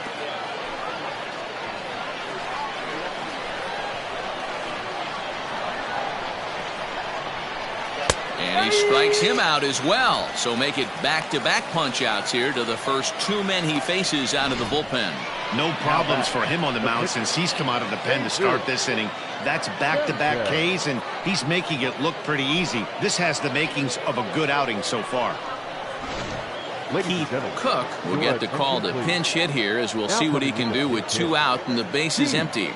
And he strikes him out as well. So make it back-to-back punch-outs here to the first 2 men he faces out of the bullpen. No problems for him on the mound since he's come out of the pen to start this inning. That's back-to-back Ks, and he's making it look pretty easy. This has the makings of a good outing so far. Keith Cook will get the call to pinch hit here, as we'll see what he can do with 2 out and the base is empty.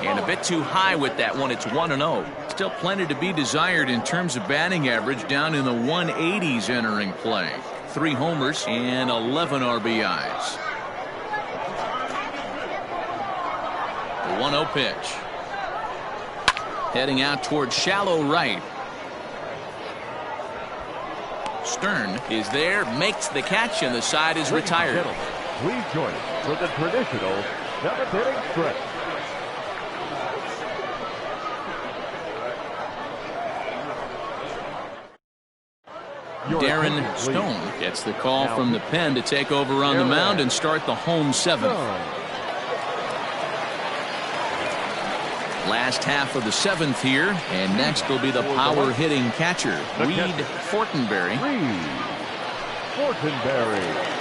And a bit too high with that one. It's 1-0. Still plenty to be desired in terms of batting average, down in the 180s entering play. 3 homers and 11 RBIs. The 1-0 pitch. Heading out towards shallow right. Stern is there, makes the catch, and the side is retired. Please join us for the traditional 7th inning stretch. Darren Stone gets the call from the pen to take over on the mound and start the home 7th. Last half of the 7th here, and next will be the power hitting catcher, Reed Fortenberry. Fortenberry.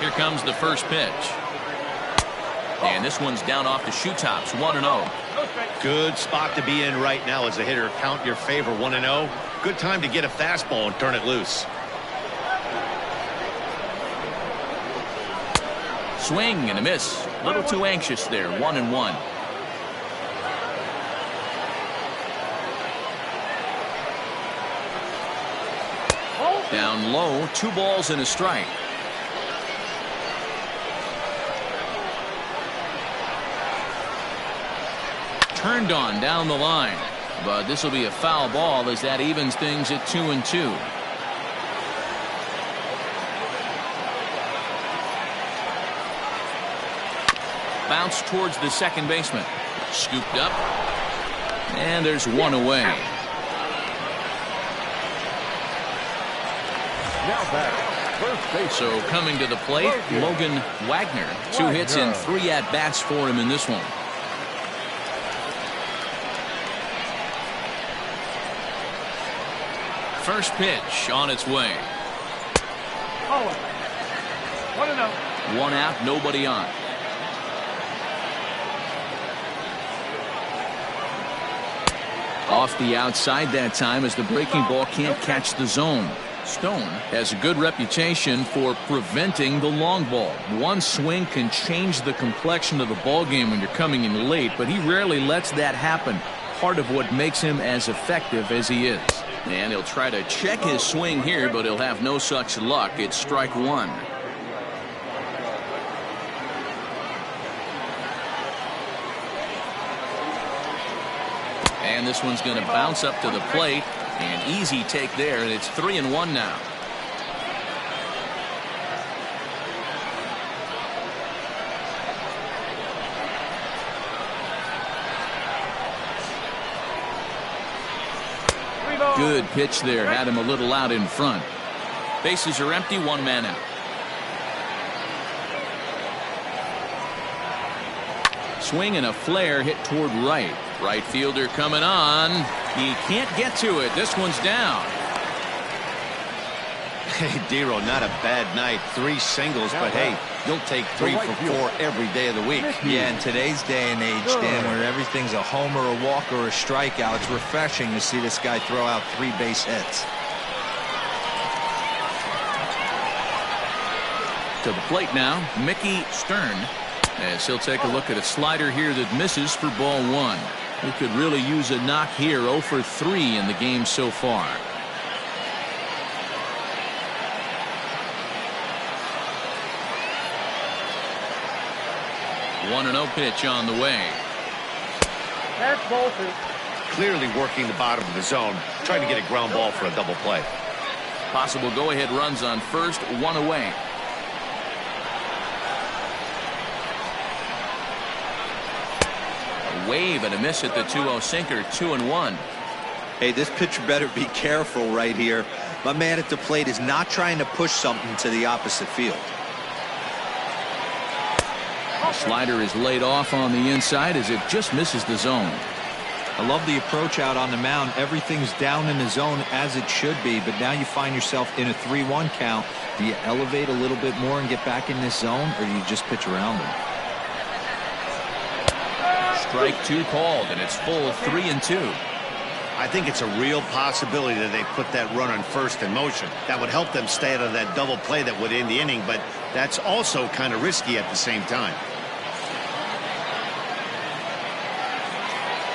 Here comes the first pitch. And this one's down off the shoe tops, 1-0. Good spot to be in right now as a hitter. Count your favor, 1-0. Good time to get a fastball and turn it loose. Swing and a miss. A little too anxious there, 1-1. Down low, 2 balls and a strike. Turned on down the line, but this will be a foul ball as that evens things at 2-2. Bounce towards the second baseman. Scooped up, and there's one away. Now back, first base. So coming to the plate, Logan Wagner. 2 hits and 3 at-bats for him in this one. First pitch on its way. 1 out, nobody on. Off the outside that time as the breaking ball can't catch the zone. Stone has a good reputation for preventing the long ball. One swing can change the complexion of the ball game when you're coming in late, but he rarely lets that happen. Part of what makes him as effective as he is. And he'll try to check his swing here, but he'll have no such luck. It's strike 1. And this one's going to bounce up to the plate. An easy take there, and it's 3-1 now. Good pitch there, had him a little out in front. Bases are empty, 1 man out. Swing and a flare hit toward right. Right fielder coming on. He can't get to it. This one's down. Hey, Dero, not a bad night. 3 singles, but hey, you'll take 3 for 4 every day of the week. Yeah, in today's day and age, Dan, where everything's a homer, a walk, or a strikeout, it's refreshing to see this guy throw out 3 base hits. To the plate now, Mickey Stern, as he'll take a look at a slider here that misses for ball 1. He could really use a knock here. 0 for 3 in the game so far. One 1-0 pitch on the way. That's ball 2. Clearly working the bottom of the zone, trying to get a ground ball for a double play. Possible go-ahead runs on first, 1 away. A wave and a miss at the 2-0 sinker, 2-1. Hey, this pitcher better be careful right here. My man at the plate is not trying to push something to the opposite field. The slider is laid off on the inside as it just misses the zone. I love the approach out on the mound. Everything's down in the zone as it should be, but now you find yourself in a 3-1 count. Do you elevate a little bit more and get back in this zone, or do you just pitch around him? Strike 2 called, and it's full 3-2. I think it's a real possibility that they put that run on first in motion. That would help them stay out of that double play that would end the inning, but that's also kind of risky at the same time.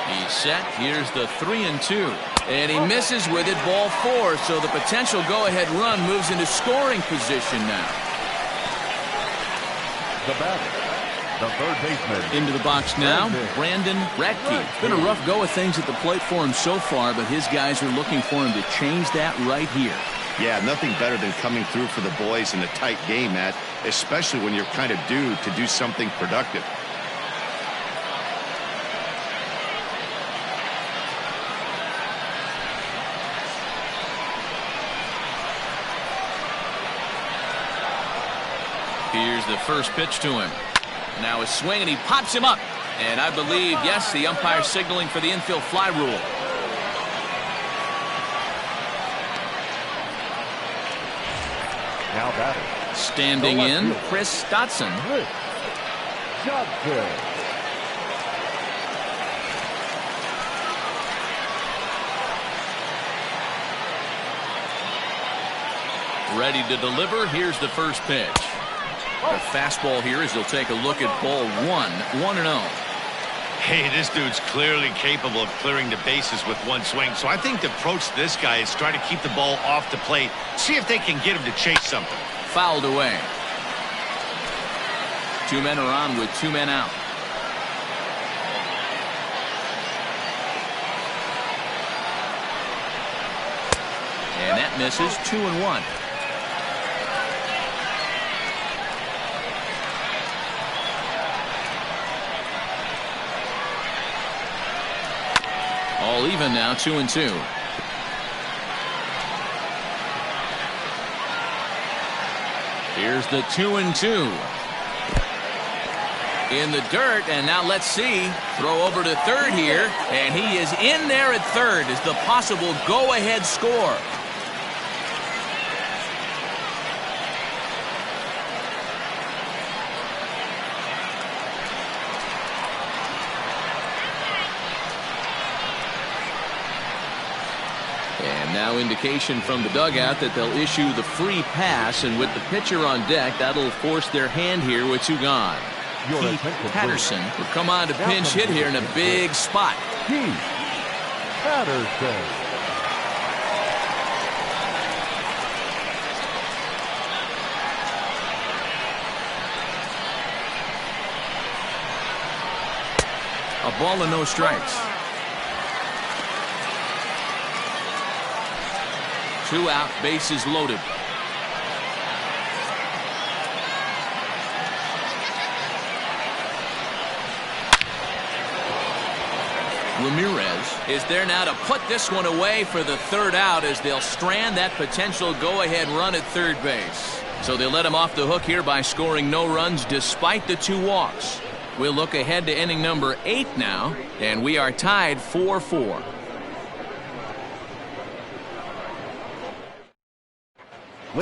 He's set. Here's the 3-2. And he misses with it, ball 4. So the potential go-ahead run moves into scoring position now. The batter, the third baseman. Into the box now, Brandon Ratkee. It's been a rough go of things at the plate for him so far, but his guys are looking for him to change that right here. Yeah, nothing better than coming through for the boys in a tight game, Matt, especially when you're kind of due to do something productive. Here's the first pitch to him. Now a swing, and he pops him up. And I believe, yes, the umpire signaling for the infield fly rule. Now batter, Standing in, Chris Dotson. Ready to deliver. Here's the first pitch. The fastball here as he'll take a look at ball 1-0. Hey, this dude's clearly capable of clearing the bases with one swing. So I think the approach to this guy is try to keep the ball off the plate. See if they can get him to chase something. Fouled away. 2 men are on with 2 men out. And that misses. 2-1. All even now, 2-2. Here's the 2-2. In the dirt, and now let's see. Throw over to third here, and he is in there at third as the possible go-ahead score. Now indication from the dugout that they'll issue the free pass, and with the pitcher on deck, that'll force their hand here with 2 gone. Keith Patterson will come on to pinch hit here in a big spot. Keith Patterson. A ball and no strikes. 2 out, bases loaded. Ramirez is there now to put this one away for the 3rd out as they'll strand that potential go-ahead run at third base. So they let him off the hook here by scoring no runs despite the 2 walks. We'll look ahead to inning number 8 now, and we are tied 4-4.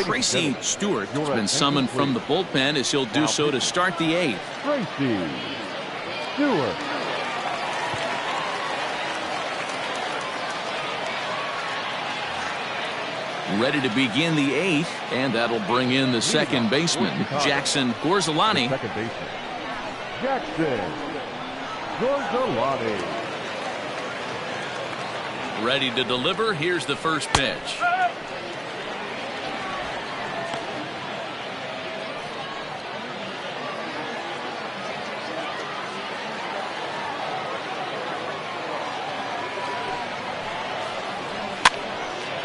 Tracy Stewart has been summoned from the bullpen as he'll do so to start the 8th. Tracy Stewart. Ready to begin the 8th, and that'll bring in the second baseman, Jackson Gorzolani. Second baseman, Jackson Gorzolani. Ready to deliver. Here's the first pitch.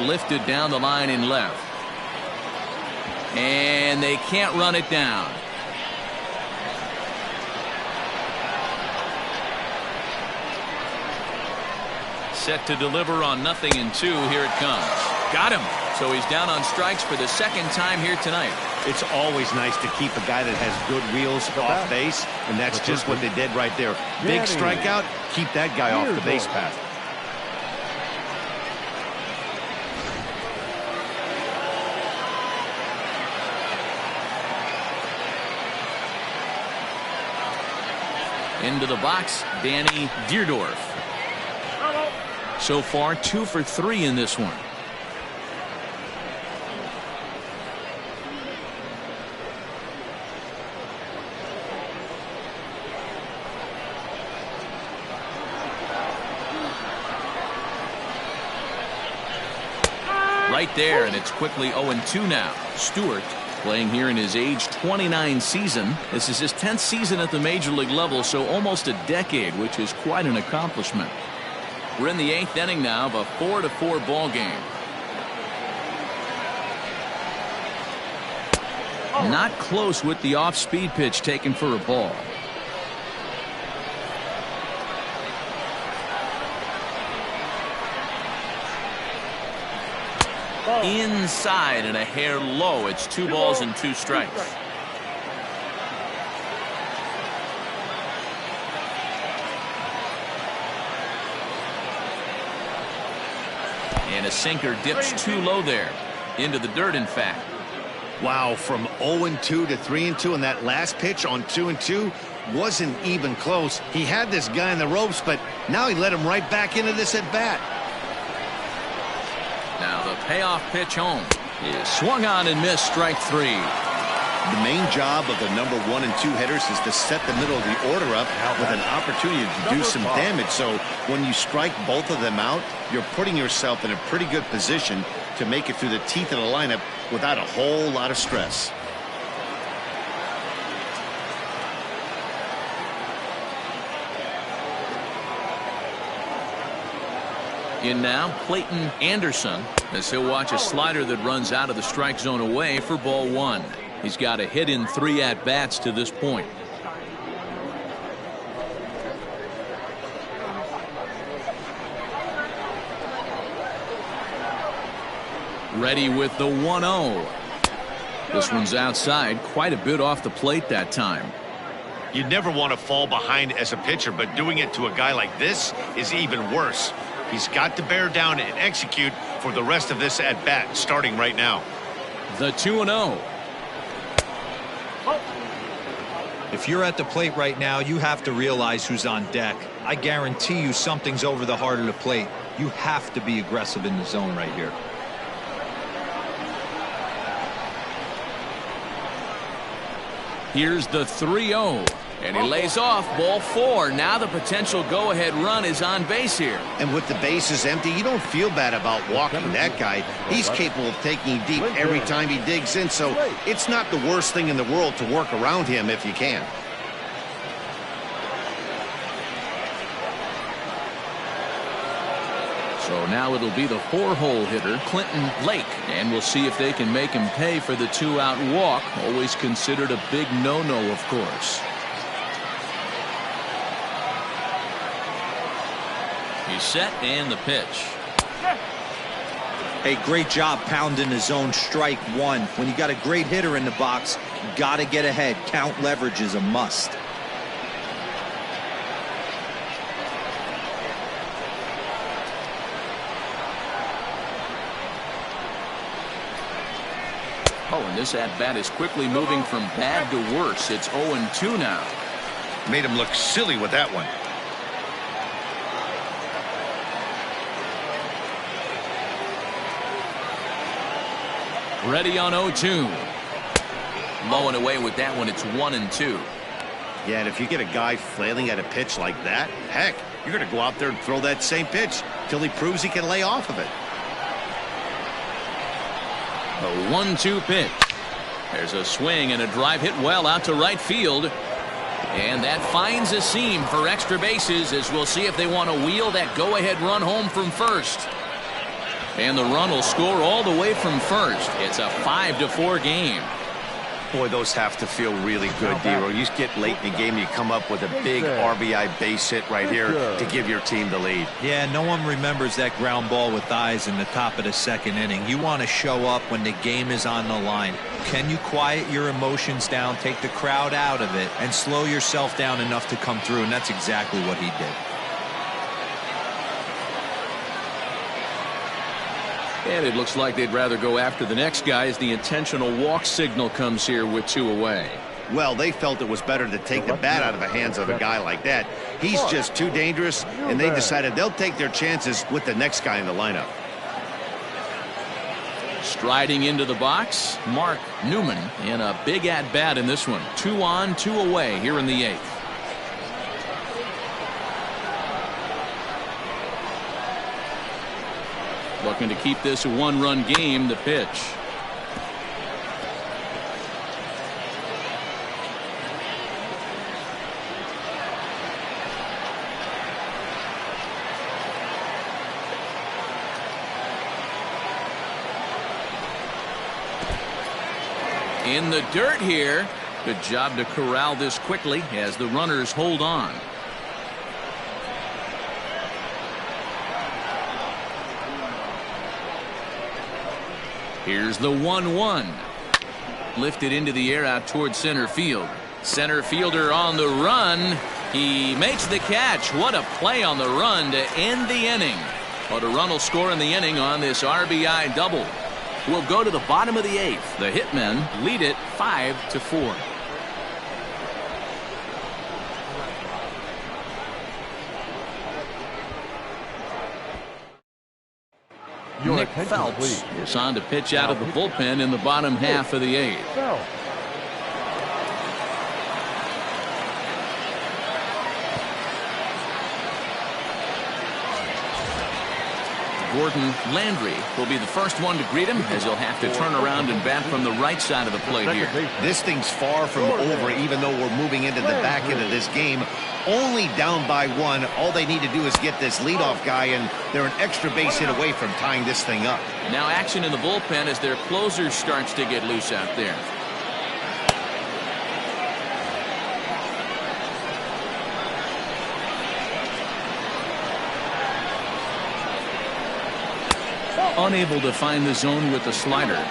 Lifted down the line in left. And they can't run it down. Set to deliver on 0-2. Here it comes. Got him. So he's down on strikes for the 2nd time here tonight. It's always nice to keep a guy that has good wheels off base, and that's just what they did right there. Big strikeout, keep that guy off the base path. Into the box, Danny Deerdorf. So far, 2 for 3 in this one. Right there, and it's quickly 0-2 now. Stewart playing here in his age 29 season. This is his 10th season at the major league level, so almost a decade, which is quite an accomplishment. We're in the 8th inning now of a 4-4 ball game. Not close with the off-speed pitch taken for a ball. Inside and a hair low. It's 2 balls and 2 strikes. And a sinker dips too low there. Into the dirt, in fact. Wow, from 0-2 to 3-2, and that last pitch on 2-2 wasn't even close. He had this guy in the ropes, but now he let him right back into this at bat. Now the payoff pitch home is swung on and missed, strike 3. The main job of the number 1 and 2 hitters is to set the middle of the order up with an opportunity to do some damage. So when you strike both of them out, you're putting yourself in a pretty good position to make it through the teeth of the lineup without a whole lot of stress. In now, Clayton Anderson, as he'll watch a slider that runs out of the strike zone away for ball 1. He's got a hit in 3 at-bats to this point. Ready with the 1-0. This one's outside, quite a bit off the plate that time. You never want to fall behind as a pitcher, but doing it to a guy like this is even worse. He's got to bear down and execute for the rest of this at-bat, starting right now. The 2-0. If you're at the plate right now, you have to realize who's on deck. I guarantee you something's over the heart of the plate. You have to be aggressive in the zone right here. Here's the 3-0. And he lays off ball 4. Now the potential go-ahead run is on base here. And with the bases empty, you don't feel bad about walking that guy. He's capable of taking deep every time he digs in, so it's not the worst thing in the world to work around him if you can. So now it'll be the 4-hole hitter, Clinton Lake. And we'll see if they can make him pay for the 2-out walk. Always considered a big no-no, of course. He's set, and the pitch. Hey, great job pounding the zone, strike 1. When you got a great hitter in the box, you got to get ahead. Count leverage is a must. Oh, and this at-bat is quickly moving from bad to worse. It's 0-2 now. Made him look silly with that one. Ready on 0-2. Low and away with that one. It's 1-2. Yeah, and if you get a guy flailing at a pitch like that, heck, you're going to go out there and throw that same pitch till he proves he can lay off of it. A 1-2 pitch. There's a swing and a drive hit well out to right field. And that finds a seam for extra bases, as we'll see if they want to wheel that go-ahead run home from first. And the run will score all the way from first. It's a 5-4 game. Boy, those have to feel really good, Dero. You get late in the game, you come up with a big RBI base hit right here to give your team the lead. Yeah, no one remembers that ground ball with eyes in the top of the 2nd inning. You want to show up when the game is on the line. Can you quiet your emotions down, take the crowd out of it, and slow yourself down enough to come through? And that's exactly what he did. And it looks like they'd rather go after the next guy as the intentional walk signal comes here with 2 away. Well, they felt it was better to take the bat out of the hands of a guy like that. He's just too dangerous, and they decided they'll take their chances with the next guy in the lineup. Striding into the box, Mark Newman in a big at-bat in this one. 2 on, 2 away here in the 8th. Looking to keep this a 1-run game. The pitch. In the dirt here. Good job to corral this quickly as the runners hold on. Here's the 1-1. Lifted into the air out towards center field. Center fielder on the run. He makes the catch. What a play on the run to end the inning. But a run will score in the inning on this RBI double. We'll go to the bottom of the 8th. The Hitmen lead it 5-4. Your Nick attention, Phelps please. is on to pitch out of the bullpen in the bottom half of the 8th. Phelps. Gordon Landry will be the first one to greet him, as he'll have to turn around and bat from the right side of the plate here. This thing's far from over, even though we're moving into the back end of this game. Only down by 1. All they need to do is get this leadoff guy, and they're an extra base hit away from tying this thing up. Now action in the bullpen as their closer starts to get loose out there. Unable to find the zone with the slider.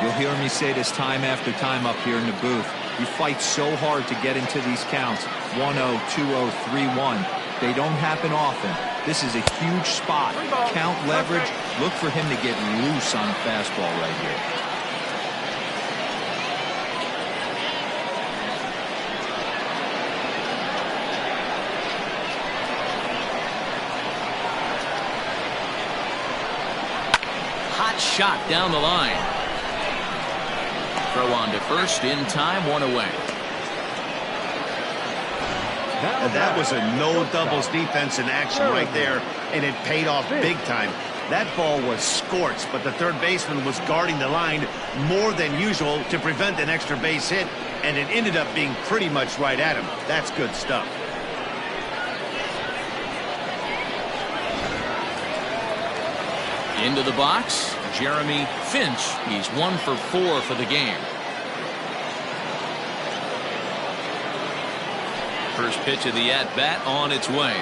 You'll hear me say this time after time up here in the booth. You fight so hard to get into these counts. 1-0, 2-0, 3-1. They don't happen often. This is a huge spot. Count leverage. Look for him to get loose on a fastball right here. Hot shot down the line. Throw on to first in time, 1 away. And that was a no doubles defense in action right there, and it paid off big time. That ball was scorched, but the third baseman was guarding the line more than usual to prevent an extra base hit, and it ended up being pretty much right at him. That's good stuff. Into the box, Jeremy Finch. He's 1 for 4 for the game. First pitch of the at-bat on its way.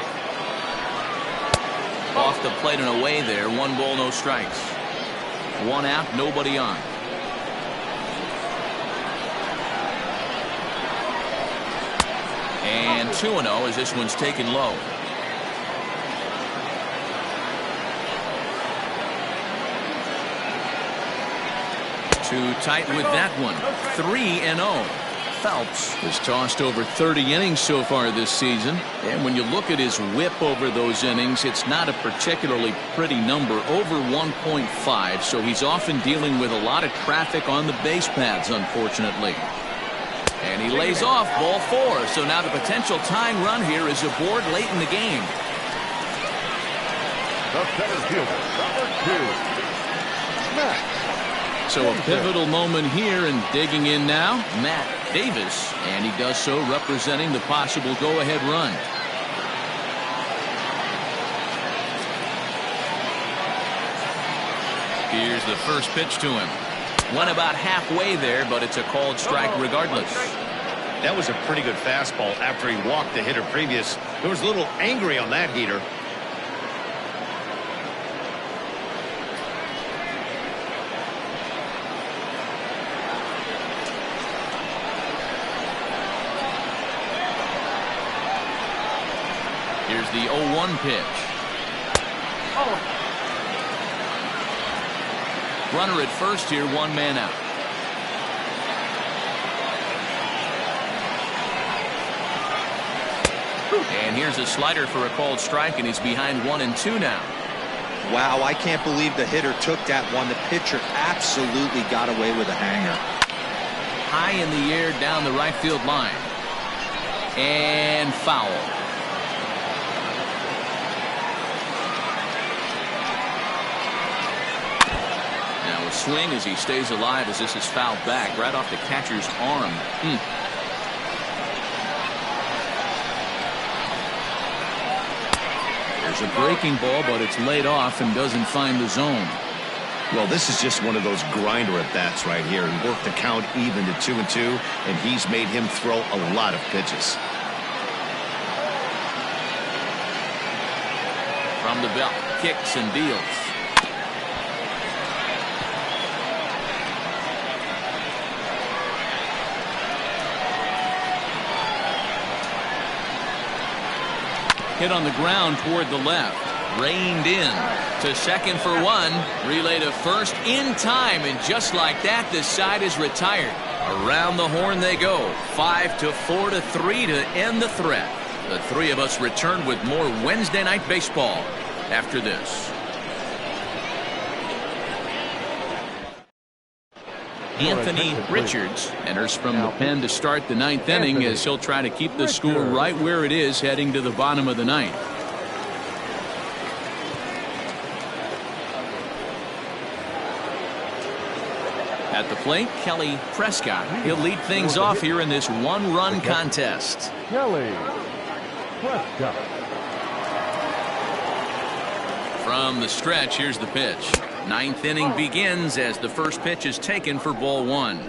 Off the plate and away there. 1 ball, no strikes. 1 out, nobody on. And 2-0 as this one's taken low. Too tight with that one. 3-0. Phelps has tossed over 30 innings so far this season, and when you look at his whip over those innings, it's not a particularly pretty number, over 1.5, so he's often dealing with a lot of traffic on the base paths, unfortunately. And he lays off ball 4, so now the potential tying run here is aboard late in the game. The center fielder, number 2, Matt. So a pivotal moment here, and digging in now, Matt Davis, and he does so representing the possible go-ahead run. Here's the first pitch to him. Went about halfway there, but it's a called strike regardless. That was a pretty good fastball after he walked the hitter previous. There was a little angry on that heater. Here's the 0-1 pitch. Runner at first here, 1 man out. And here's a slider for a called strike, and he's behind 1-2 now. Wow, I can't believe the hitter took that one. The pitcher absolutely got away with a hanger. High in the air down the right field line. And foul. Swing as he stays alive as this is fouled back right off the catcher's arm. There's a breaking ball, but it's laid off and doesn't find the zone. Well, this is just one of those grinder at bats right here. He worked the count even to 2-2, and he's made him throw a lot of pitches. From the belt, kicks and deals. Hit on the ground toward the left. Reined in to second for one. Relay to first in time, and just like that, the side is retired. Around the horn they go. 5-4-3 to end the threat. The three of us return with more Wednesday Night Baseball after this. Anthony Richards enters from the pen to start the ninth inning as he'll try to keep the score right where it is heading to the bottom of the ninth. At the plate, Kelly Prescott. He'll lead things off here in this one-run contest. Kelly Prescott. From the stretch, here's the pitch. Ninth inning begins as the first pitch is taken for ball one.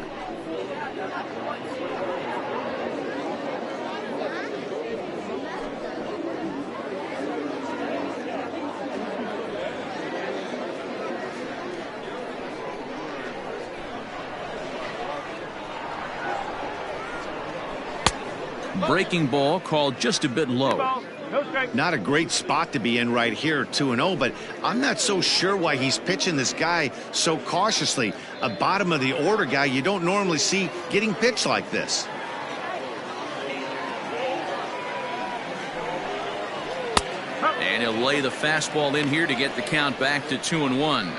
Breaking ball called just a bit low. Not a great spot to be in right here, 2-0, but I'm not so sure why he's pitching this guy so cautiously. A bottom of the order guy you don't normally see getting pitched like this. And he'll lay the fastball in here to get the count back to 2-1.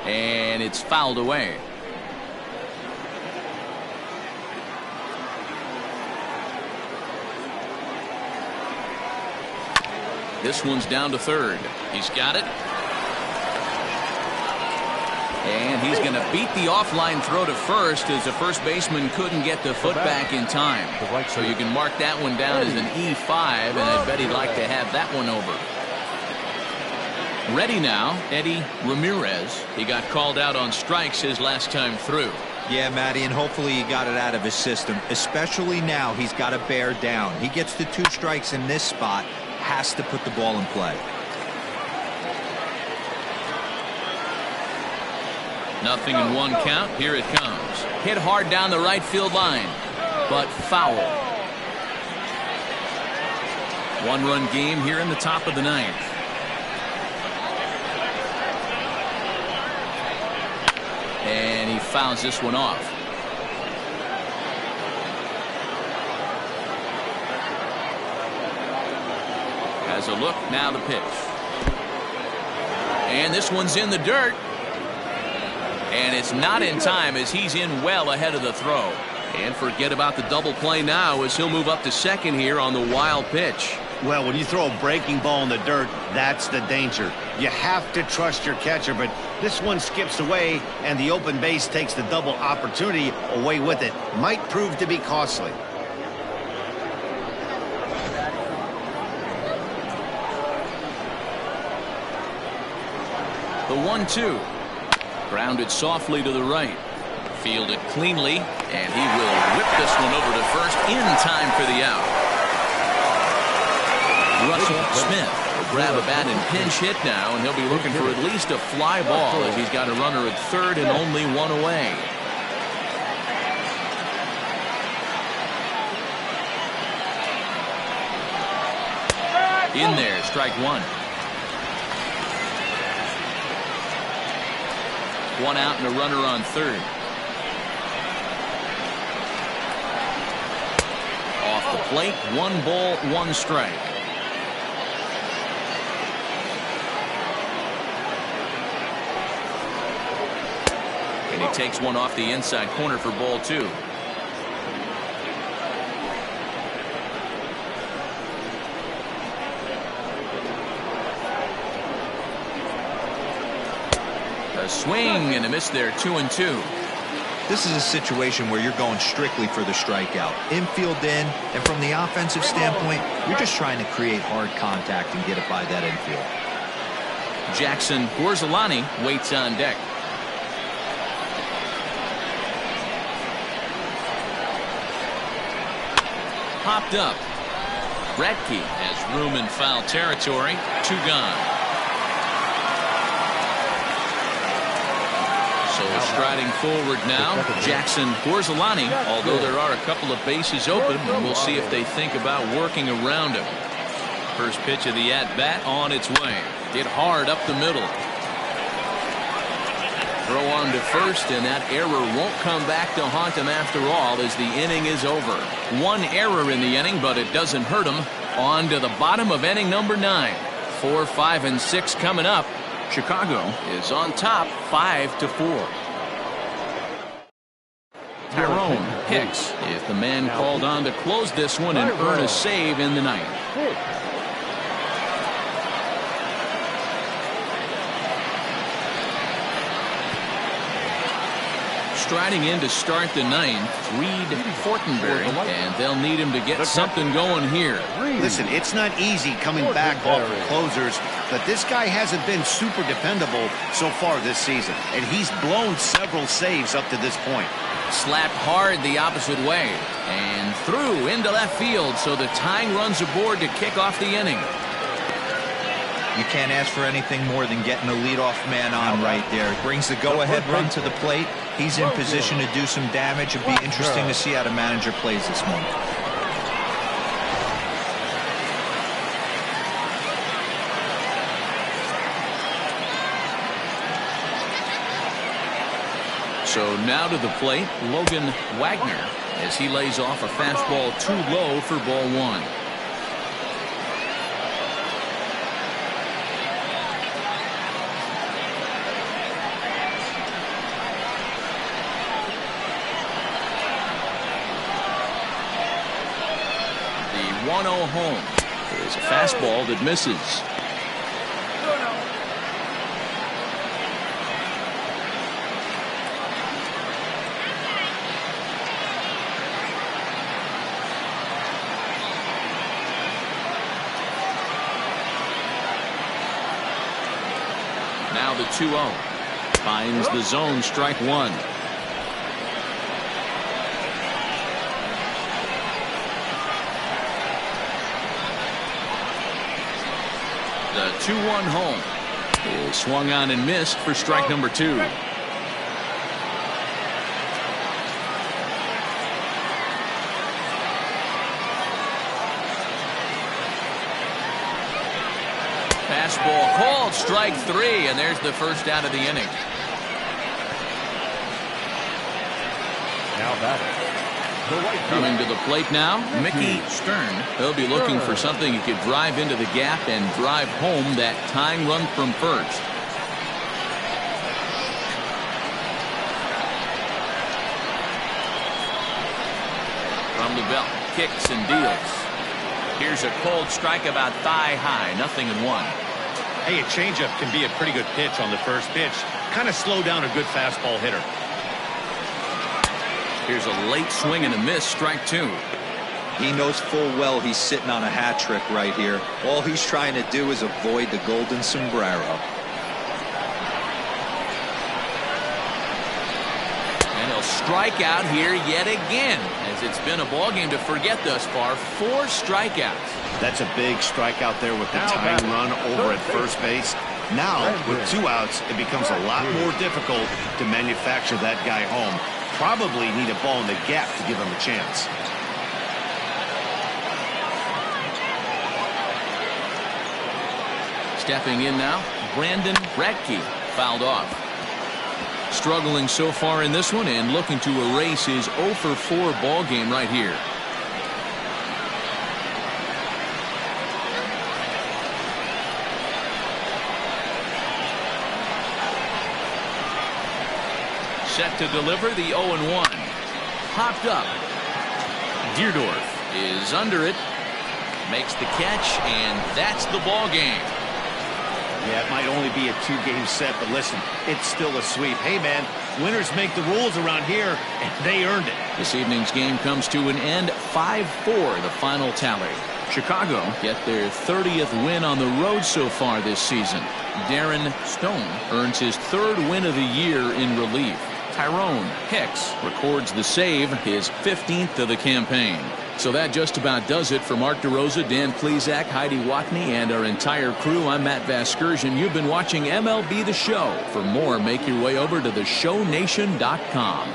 And it's fouled away. This one's down to third. He's got it. And he's going to beat the offline throw to first as the first baseman couldn't get the foot back in time. So you can mark that one down as an E5, and I bet he'd like to have that one over. Ready now, Eddie Ramirez. He got called out on strikes his last time through. Yeah, Matty, and hopefully he got it out of his system. Especially now, he's got to bear down. He gets the 2 strikes in this spot, has to put the ball in play. Nothing in one count. Here it comes. Hit hard down the right field line, but foul. One-run game here in the top of the ninth. And he fouls this one off. Has a look, now the pitch. And this one's in the dirt. And it's not in time as he's in well ahead of the throw. And forget about the double play now as he'll move up to second here on the wild pitch. Well, when you throw a breaking ball in the dirt, that's the danger. You have to trust your catcher, but this one skips away, and the open base takes the double opportunity away with it. Might prove to be costly. The 1-2. Grounded softly to the right. Fielded cleanly, and he will whip this one over to first in time for the out. Russell Smith will grab a bat and pinch hit now, and he'll be looking for at least a fly ball as he's got a runner at third and only one away. In there, strike one. One out and a runner on third. Off the plate, 1 ball, 1 strike. And he takes one off the inside corner for ball 2. A swing and a miss there, 2-2. This is a situation where you're going strictly for the strikeout. Infield in, and from the offensive standpoint, you're just trying to create hard contact and get it by that infield. Jackson Gorzolani waits on deck. Popped up. Ratkee has room in foul territory. 2 gone. Striding forward now, Jackson Gorzolani, although there are a couple of bases open, and we'll see if they think about working around him. First pitch of the at-bat on its way. Hit hard up the middle. Throw on to first, and that error won't come back to haunt him after all as the inning is over. One error in the inning, but it doesn't hurt him. On to the bottom of inning number 9. 4, 5, and 6 coming up. Chicago is on top 5-4. Tyrone Hicks is the man called on to close this one and earn a save in the ninth. Striding in to start the ninth, Reed Fortenberry, and they'll need him to get something going here. Listen, it's not easy coming back off of closers, but this guy hasn't been super dependable so far this season, and he's blown several saves up to this point. Slapped hard the opposite way and through into left field, so the tying runs aboard to kick off the inning. You can't ask for anything more than getting a leadoff man on right there. Brings the go-ahead run to the plate. He's in position to do some damage. It'd be interesting to see how the manager plays this one. So now to the plate, Logan Wagner, as he lays off a fastball too low for ball 1. The 1-0 home is a fastball that misses. Now the 2-0 finds the zone, strike 1. The 2-1 home is swung on and missed for strike number 2. Fastball called, strike 3, and there's the first out of the inning. Now batting. Coming to the plate now, Mickey Stern. He'll be looking for something he could drive into the gap and drive home that tying run from first. From the belt, kicks and deals. Here's a cold strike about thigh high, 0-1. Hey, a changeup can be a pretty good pitch on the first pitch. Kind of slow down a good fastball hitter. Here's a late swing and a miss, strike 2. He knows full well he's sitting on a hat trick right here. All he's trying to do is avoid the golden sombrero. And he'll strike out here yet again, as it's been a ball game to forget thus far. 4 strikeouts. That's a big strikeout there with the tying run over at first base. Now, with 2 outs, it becomes a lot more difficult to manufacture that guy home. Probably need a ball in the gap to give him a chance. Stepping in now, Brandon Ratkee fouled off. Struggling so far in this one and looking to erase his 0-for-4 ball game right here. Set to deliver the 0-1. Popped up. Deerdorf is under it. Makes the catch, and that's the ball game. Yeah, it might only be a 2-game set, but listen, it's still a sweep. Hey, man, winners make the rules around here, and they earned it. This evening's game comes to an end, 5-4, the final tally. Chicago get their 30th win on the road so far this season. Darren Stone earns his 3rd win of the year in relief. Tyrone Hicks records the save, his 15th of the campaign. So that just about does it for Mark DeRosa, Dan Plesac, Heidi Watney, and our entire crew. I'm Matt Vasgersian. You've been watching MLB The Show. For more, make your way over to theshownation.com.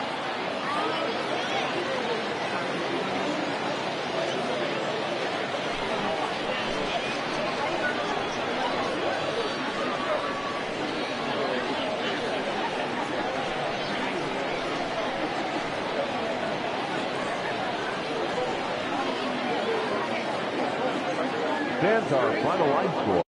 Stands our final line score.